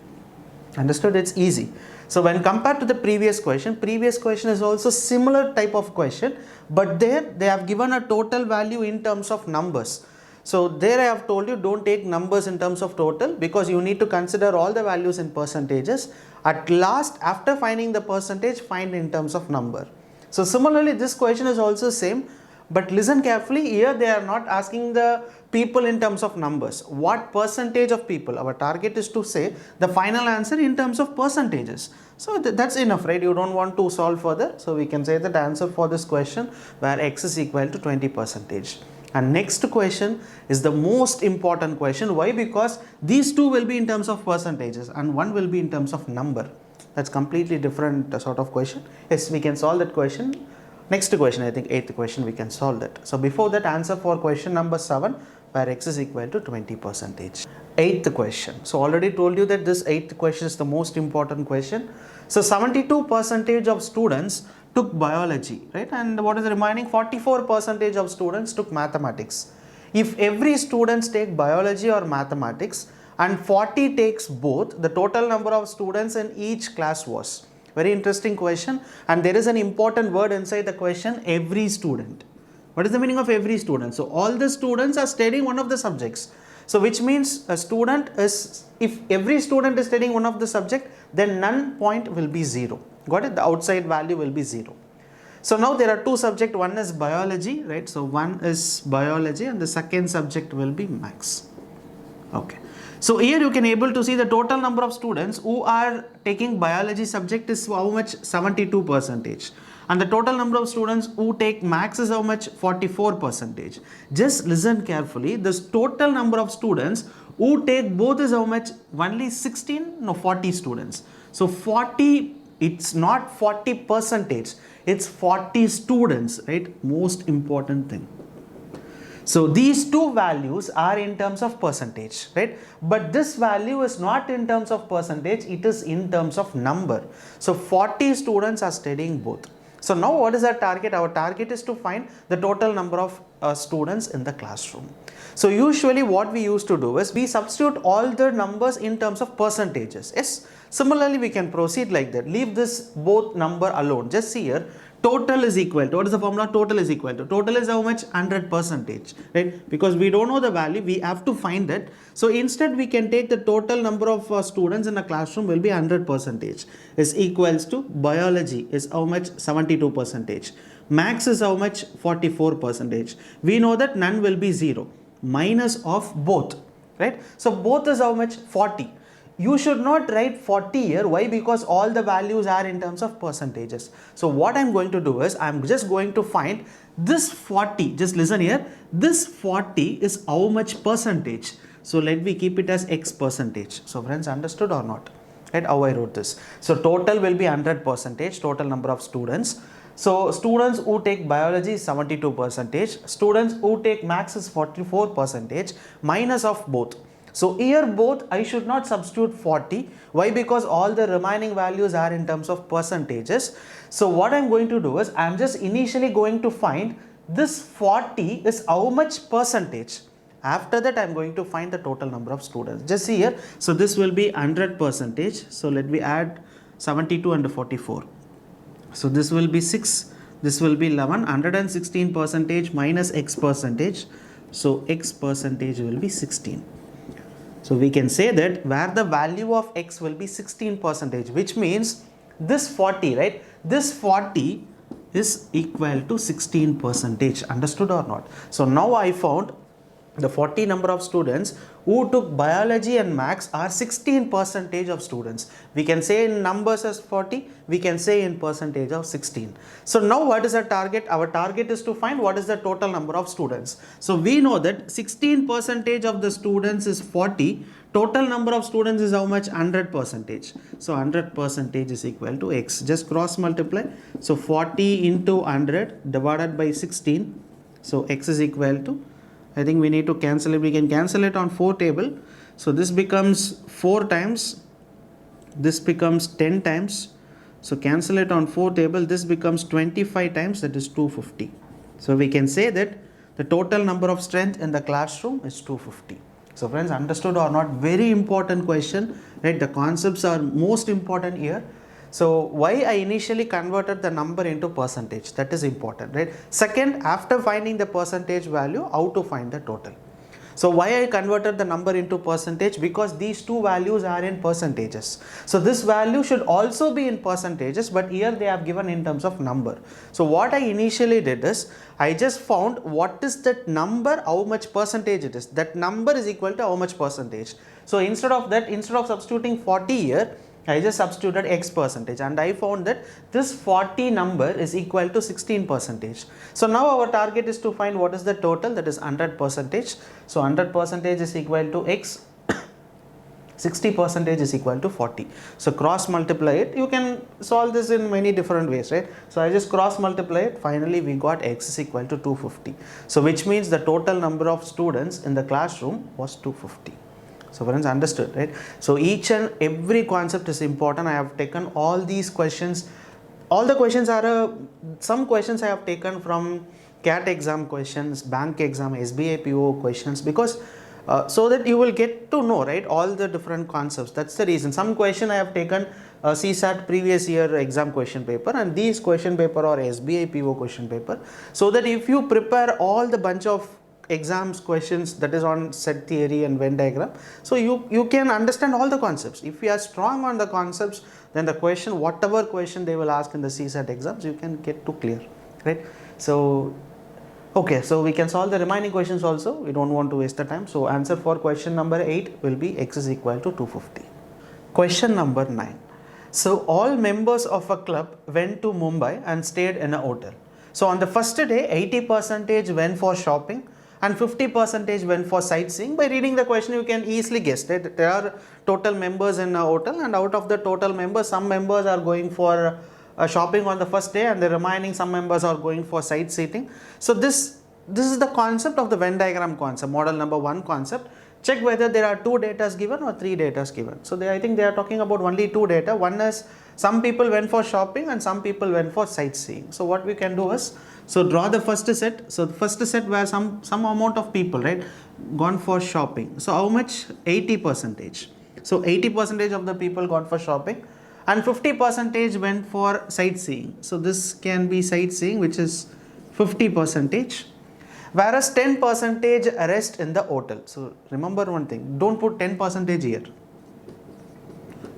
Understood? It's easy. So when compared to the previous question is also similar type of question, but there they have given a total value in terms of numbers. So there I have told you, don't take numbers in terms of total, because you need to consider all the values in percentages. At last, after finding the percentage, find in terms of number. So similarly, this question is also same, but listen carefully. Here they are not asking the people in terms of numbers. What percentage of people? Our target is to say the final answer in terms of percentages. So that's enough, right? You don't want to solve further. So we can say that the answer for this question where x is equal to 20%. And next question is the most important question. Why? Because these two will be in terms of percentages and one will be in terms of number. That's completely different sort of question. Yes, we can solve that question. Next question, I think 8th question, we can solve that. So before that, answer for question number 7, where x is equal to 20%. 8th question. So already told you that this 8th question is the most important question. So 72% of students took biology, right? And what is the remaining? 44% of students took mathematics. If every student take biology or mathematics and 40 takes both, the total number of students in each class was. Very interesting question, and there is an important word inside the question, every student. What is the meaning of every student? So all the students are studying one of the subjects. So which means a student is, if every student is studying one of the subject, then none point will be 0. Got it? The outside value will be 0. So now there are two subjects. One is biology, right? So one is biology and the second subject will be maths. Okay. So here you can able to see the total number of students who are taking biology subject is how much? 72%. And the total number of students who take maths is how much? 44%. Just listen carefully. This total number of students who take both is how much? Only 16? No, 40 students. So 40, it's not 40%. It's 40 students, right? Most important thing. So these two values are in terms of percentage, right? But this value is not in terms of percentage, it is in terms of number. So 40 students are studying both. So now what is our target? Our target is to find the total number of students in the classroom. So usually what we used to do is we substitute all the numbers in terms of percentages. Yes. Similarly, we can proceed like that. Leave this both number alone. Just see here. Total is equal to, what is the formula? Total is equal to, total is how much? 100%, right? Because we don't know the value, we have to find it. So instead we can take the total number of students in a classroom will be 100%, is equals to biology is how much? 72%. Maths is how much? 44%. We know that none will be 0, minus of both, right? So both is how much? 40. you should not write 40 here. Why? Because all the values are in terms of percentages. So what I'm going to do is I'm just going to find this 40. Just listen here. This 40 is how much percentage? So let me keep it as X percentage. So friends, understood or not? Right, how I wrote this. So total will be 100 percentage, total number of students. So students who take biology is 72 percentage, students who take maths is 44 percentage, minus of both. So here both I should not substitute 40. Why? Because all the remaining values are in terms of percentages. So what I'm going to do is I'm just initially going to find this 40 is how much percentage. After that, I am going to find the total number of students. Just see here. So this will be 100 percentage. So let me add 72 and 44. So this will be 6. This will be 11. 116 percentage minus X percentage. So X percentage will be 16. So we can say that where the value of X will be 16 percentage, which means this 40, right? This 40 is equal to 16 percentage. Understood or not? So now I found the 40 number of students who took biology and maths are 16 percentage of students. We can say in numbers as 40, we can say in percentage of 16. So now what is our target? Our target is to find what is the total number of students. So we know that 16 percentage of the students is 40. Total number of students is how much? 100 percentage. So 100 percentage is equal to X. Just cross multiply. So 40 into 100 divided by 16. So X is equal to, I think we need to cancel it. We can cancel it on 4 table. So this becomes 4 times. This becomes 10 times. So cancel it on 4 table. This becomes 25 times. That is 250. So we can say that the total number of strength in the classroom is 250. So friends, understood or not? Very important question. Right? The concepts are most important here. So why I initially converted the number into percentage, that is important, right? Second, after finding the percentage value, how to find the total. So why I converted the number into percentage? Because these two values are in percentages. So this value should also be in percentages, but here they have given in terms of number. So what I initially did is, I just found what is that number, how much percentage it is. That number is equal to how much percentage. So instead of that, instead of substituting 40 here, I just substituted X percentage and I found that this 40 number is equal to 16 percentage. So now our target is to find what is the total, that is 100 percentage. So 100 percentage is equal to X, 60 percentage is equal to 40. So cross multiply it. You can solve this in many different ways, right? So I just cross multiply it. Finally, we got X is equal to 250. So which means the total number of students in the classroom was 250. So friends, understood, right? So each and every concept is important. I have taken all these questions. All the questions are, some questions I have taken from CAT exam questions, bank exam, SBI PO questions, because so that you will get to know, right, all the different concepts. That's the reason. Some question I have taken CSAT previous year exam question paper, and these question paper or SBI PO question paper, so that if you prepare all the bunch of exams questions that is on set theory and Venn diagram, so you can understand all the concepts. If you are strong on the concepts, then the question, whatever question they will ask in the CSAT exams, you can get to clear, right? So okay, so we can solve the remaining questions also. We don't want to waste the time. So answer for question number 8 will be X is equal to 250. Question number 9. So all members of a club went to Mumbai and stayed in a hotel. So on the first day, 80% went for shopping and 50% went for sightseeing. By reading the question, you can easily guess that there are total members in a hotel, and out of the total members, some members are going for shopping on the first day, and the remaining some members are going for sightseeing. So this is the concept of the Venn diagram concept, model number 1 concept. Check whether there are 2 data given or 3 data given. So I think they are talking about only 2 data. One is some people went for shopping and some people went for sightseeing. So what we can do is, so draw the first set. So the first set where some amount of people, right, gone for shopping. So how much? 80%. So 80% of the people gone for shopping and 50% went for sightseeing. So this can be sightseeing, which is 50%. Whereas 10% rest in the hotel. So remember one thing, don't put 10% here.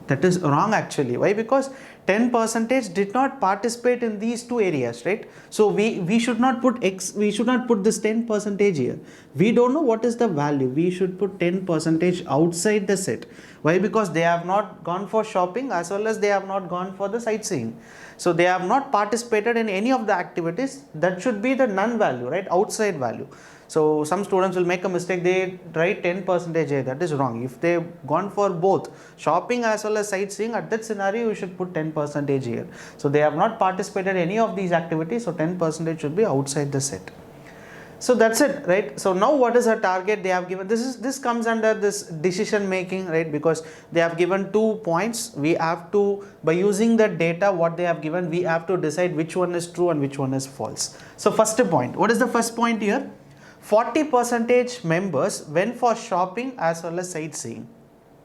That is wrong actually. Why? Because 10 percentage did not participate in these two areas, right? So we should not put x, we should not put this 10 percentage here. We don't know what is the value. We should put 10 percentage outside the set. Why? Because they have not gone for shopping as well as they have not gone for the sightseeing. So they have not participated in any of the activities. That should be the none value, right? Outside value. So some students will make a mistake, they write 10 percentage here. That is wrong. If they've gone for both shopping as well as sightseeing, at that scenario you should put 10 percentage here. So they have not participated in any of these activities, so 10 percentage should be outside the set. So that's it, right? So now what is our target they have given? This comes under this decision making, right? Because they have given 2 points. We have to, by using the data what they have given, we have to decide which one is true and which one is false. So first point, what is the first point here? 40 percentage members went for shopping as well as sightseeing.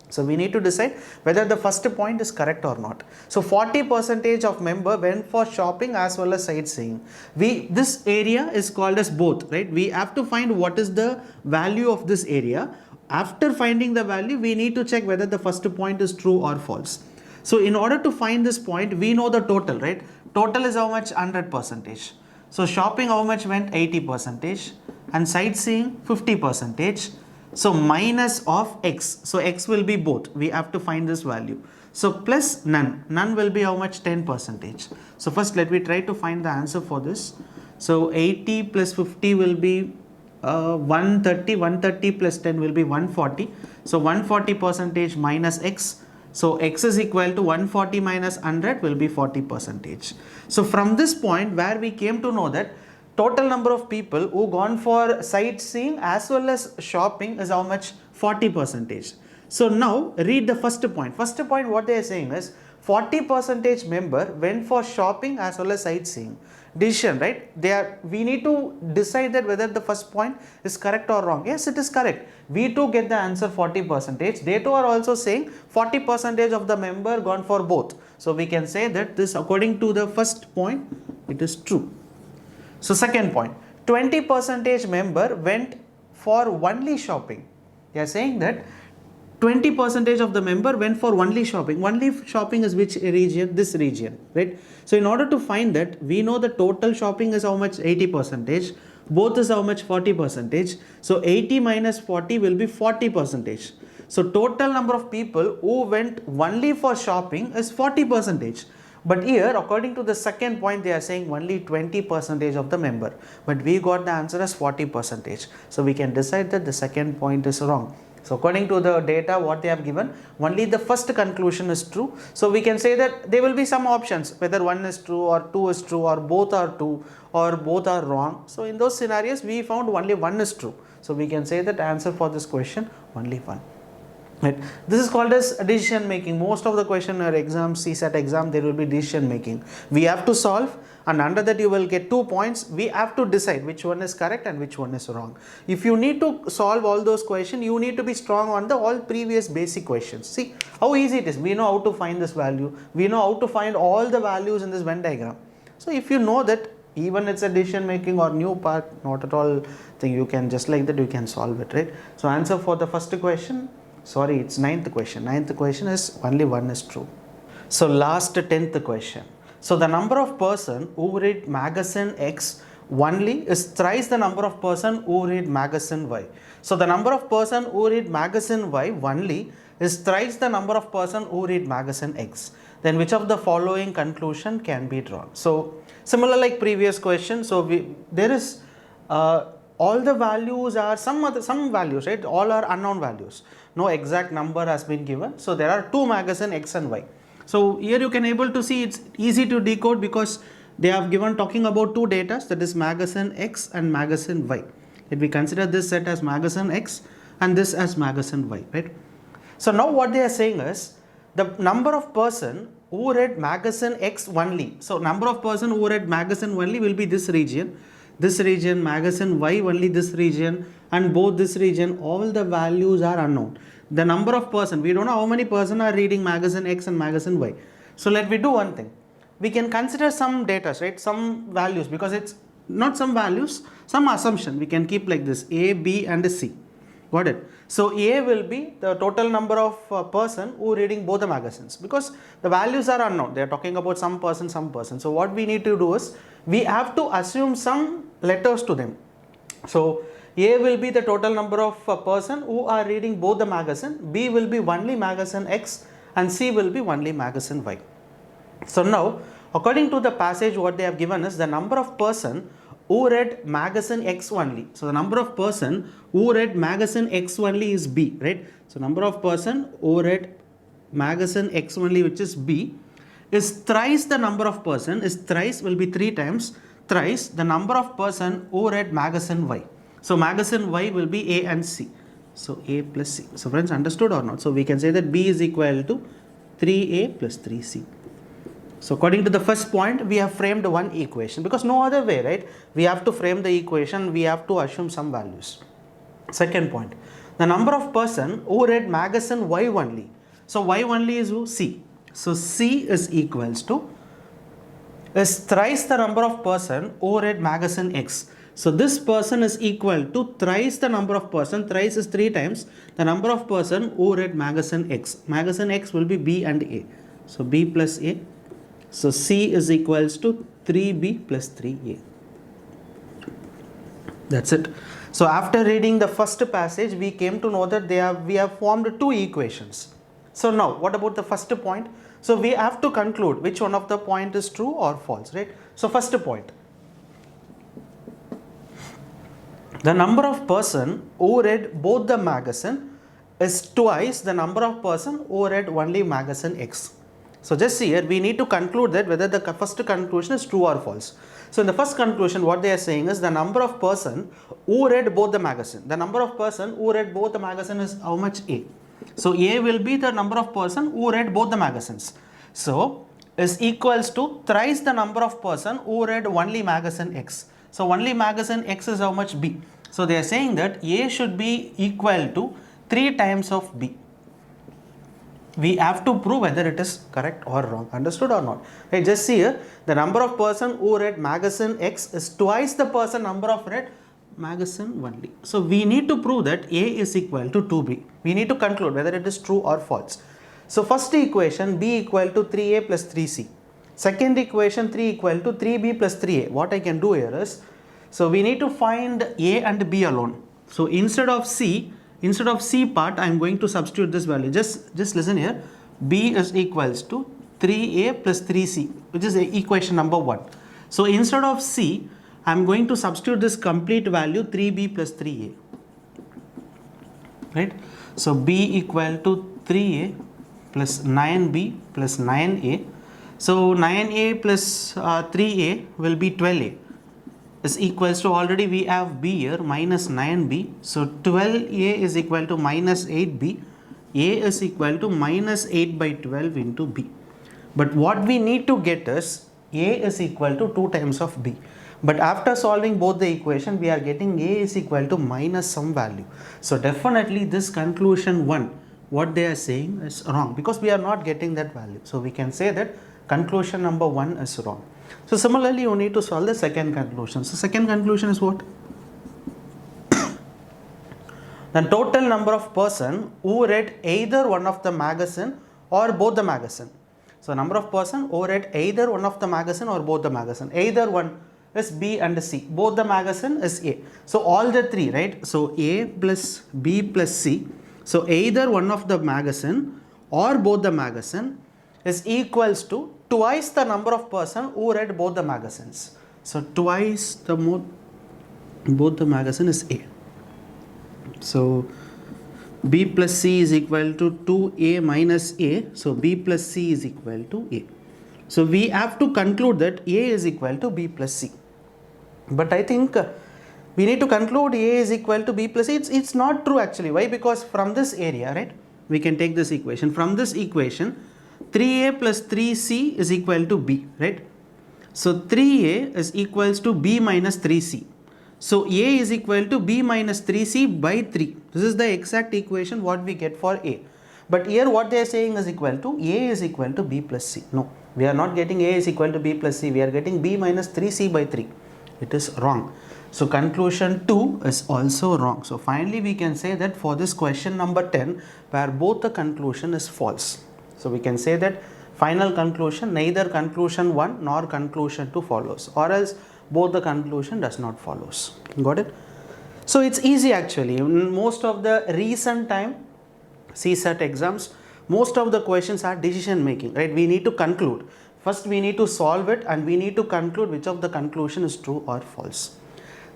So we need to decide whether the first point is correct or not. So 40 percentage of member went for shopping as well as sightseeing. This area is called as both, right? We have to find what is the value of this area. After finding the value, we need to check whether the first point is true or false. So in order to find this point, we know the total, right? Total is how much? 100 percentage. So shopping how much went? 80 percentage. And sightseeing 50 percentage. So minus of x. So x will be both. We have to find this value. So plus none. None will be how much? 10 percentage. So first let me try to find the answer for this. So 80 plus 50 will be 130. 130 plus 10 will be 140. So 140 percentage minus x. So x is equal to 140 minus 100 will be 40 percentage. So from this point where we came to know that total number of people who gone for sightseeing as well as shopping is how much? 40 percentage. So now read the first point. First point what they are saying is 40 percentage member went for shopping as well as sightseeing. Decision, right? We need to decide that whether the first point is correct or wrong. Yes, it is correct. We too get the answer 40 percentage. They too are also saying 40 percentage of the member gone for both. So we can say that this according to the first point, it is true. So second point, 20 percentage member went for only shopping. They are saying that 20 percentage of the member went for only shopping. Only shopping is which region? This region, right? So in order to find that, we know the total shopping is how much? 80 percentage. Both is how much? 40 percentage. So 80 minus 40 will be 40 percentage. So total number of people who went only for shopping is 40 percentage. But here according to the second point they are saying only 20 percentage of the member. But we got the answer as 40 percentage. So we can decide that the second point is wrong. So according to the data what they have given, only the first conclusion is true. So we can say that there will be some options whether one is true or two is true or both are true or both are wrong. So in those scenarios we found only one is true. So we can say that answer for this question only one. Right. This is called as decision making. Most of the question or exam, CSAT exam, there will be decision making. We have to solve and under that you will get 2 points. We have to decide which one is correct and which one is wrong. If you need to solve all those questions, you need to be strong on the all previous basic questions. See how easy it is. We know how to find this value. We know how to find all the values in this Venn diagram. So if you know that, even it's a decision making or new part, not at all thing, you can just like that you can solve it, right? So answer for the first question, sorry, it's 9th question. 9th question is only one is true. So last 10th question. So the number of person who read magazine X only is thrice the number of person who read magazine Y. So the number of person who read magazine Y only is thrice the number of person who read magazine X. Then which of the following conclusion can be drawn? So similar like previous question. So there is all the values are some values, right? All are unknown values. No exact number has been given. So there are two magazine X and Y. So here you can able to see it's easy to decode because they have given talking about two data, that is magazine X and magazine Y. If we consider this set as magazine X and this as magazine Y, right? So now what they are saying is the number of person who read magazine X only. So number of person who read magazine only will be this region, magazine Y only this region, and both this region, all the values are unknown. The number of person, we don't know how many person are reading magazine X and magazine Y. So let me do one thing. We can consider some data, right? Some values, because it's not some values, some assumption. We can keep like this, A, B and C. Got it? So A will be the total number of person who reading both the magazines, because the values are unknown. They are talking about some person, some person. So what we need to do is we have to assume some letters to them. So A will be the total number of person who are reading both the magazine. B will be only magazine X and C will be only magazine Y. So now, according to the passage, what they have given is the number of person who read magazine X only. So the number of person who read magazine X only is B, right? So number of person who read magazine X only, which is B, is thrice the number of person, is thrice will be 3 times, thrice the number of person who read magazine Y. So magazine Y will be A and C. So A plus C. So friends, understood or not? So we can say that B is equal to 3A plus 3C. So according to the first point, we have framed one equation, because no other way, right? We have to frame the equation, we have to assume some values. Second point, the number of person who read magazine Y only. So Y only is who? C. So C is equals to, is thrice the number of person who read magazine X. So this person is equal to thrice the number of person, thrice is 3 times the number of person who read magazine X. Magazine X will be B and A. So B plus A. So C is equals to 3B plus 3A. That's it. So after reading the first passage, we came to know that we have formed 2 equations. So now, what about the first point? So we have to conclude which one of the point is true or false, right? So first point, the number of person who read both the magazine is twice the number of person who read only magazine X. So just here we need to conclude that whether the first conclusion is true or false. So in the first conclusion, what they are saying is the number of person who read both the magazine. The number of person who read both the magazine is how much? A. So A will be the number of person who read both the magazines. So is equals to thrice the number of person who read only magazine X. So only magazine X is how much? B. So they are saying that A should be equal to 3 times of B. We have to prove whether it is correct or wrong. Understood or not? Hey, just see here, the number of person who read magazine X is twice the person number of read magazine only. So we need to prove that A is equal to 2B. We need to conclude whether it is true or false. So first equation, B equal to 3A plus 3C. Second equation, 3 equal to 3B plus 3A. What I can do here is, so we need to find A and B alone. So instead of C part, I am going to substitute this value. Just listen here. B is equals to 3A plus 3C, which is equation number 1. So instead of C, I am going to substitute this complete value 3B plus 3A. Right? So B equal to 3A plus 9B plus 9A. So 9A plus 3A will be 12A. Is equals to, already we have B here, minus 9B. So 12A is equal to minus 8B. A is equal to minus 8 by 12 into B. But what we need to get is A is equal to 2 times of B. But after solving both the equation, we are getting A is equal to minus some value. So definitely this conclusion 1, what they are saying is wrong, because we are not getting that value. So we can say that conclusion number 1 is wrong. So similarly, you need to solve the second conclusion. So second conclusion is what? The total number of person who read either one of the magazine or both the magazine. So number of person who read either one of the magazine or both the magazine. Either one is B and C. Both the magazine is A. So all the 3, right? So A plus B plus C. So either one of the magazine or both the magazine is equals to twice the number of person who read both the magazines. So twice the both the magazine is A. So B plus C is equal to 2A minus A. So B plus C is equal to A. So we have to conclude that A is equal to B plus C. But I think we need to conclude A is equal to B plus C. It's not true actually. Why? Because from this area, right, we can take this equation. From this equation, 3A plus 3C is equal to B, right? So 3A is equals to B minus 3C. So A is equal to B minus 3C by 3. This is the exact equation what we get for A. But here what they are saying is equal to A is equal to B plus C. No, we are not getting A is equal to B plus C. We are getting B minus 3C by 3. It is wrong. So conclusion 2 is also wrong. So finally we can say that for this question number 10, where both the conclusion is false. So we can say that final conclusion, neither conclusion 1 nor conclusion 2 follows, or else both the conclusion does not follows. Got it? So it's easy actually. In most of the recent time CSAT exams, most of the questions are decision making, right? We need to conclude. First we need to solve it and we need to conclude which of the conclusion is true or false.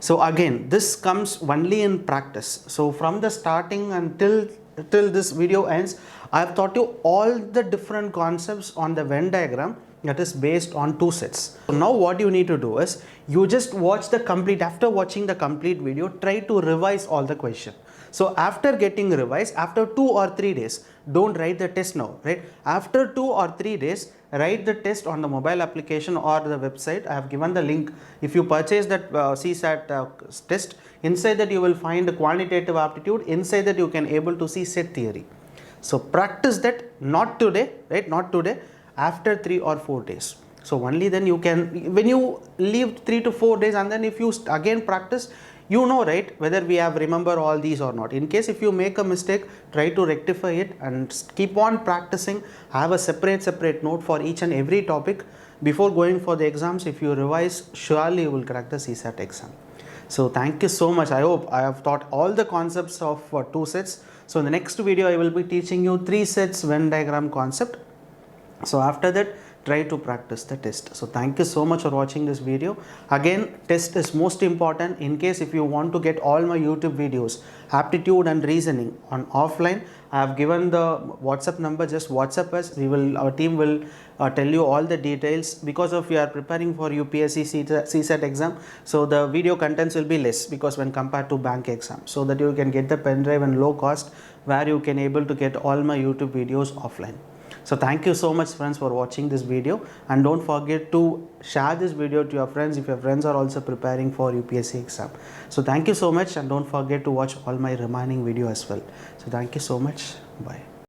So again, this comes only in practice. So from the starting until till this video ends, I have taught you all the different concepts on the Venn diagram that is based on 2 sets. So now what you need to do is, you just watch the complete, after watching the complete video, try to revise all the question. So after getting revised, after 2 or 3 days, don't write the test now, right? After 2 or 3 days, write the test on the mobile application or the website. I have given the link. If you purchase that CSAT test, inside that you will find the quantitative aptitude, inside that you can able to see set theory. So practice that, not today, right? Not today, after 3 or 4 days. So only then you can, when you leave 3 to 4 days and then if you again practice, you know, right, whether we have remember all these or not. In case if you make a mistake, try to rectify it and keep on practicing. Have a separate note for each and every topic. Before going for the exams, if you revise, surely you will crack the CSAT exam. So thank you so much. I hope I have taught all the concepts of 2 sets. So in the next video, I will be teaching you 3 sets Venn diagram concept. So after that, try to practice the test. So thank you so much for watching this video. Again, test is most important. In case if you want to get all my YouTube videos, aptitude and reasoning on offline, I have given the WhatsApp number. Just WhatsApp us. Our team will tell you all the details. Because of you are preparing for UPSC CSAT exam, so the video contents will be less because when compared to bank exam, so that you can get the pen drive and low cost, where you can able to get all my YouTube videos offline. So thank you so much friends for watching this video, and don't forget to share this video to your friends if your friends are also preparing for UPSC exam. So thank you so much, and don't forget to watch all my remaining video as well. So thank you so much. Bye.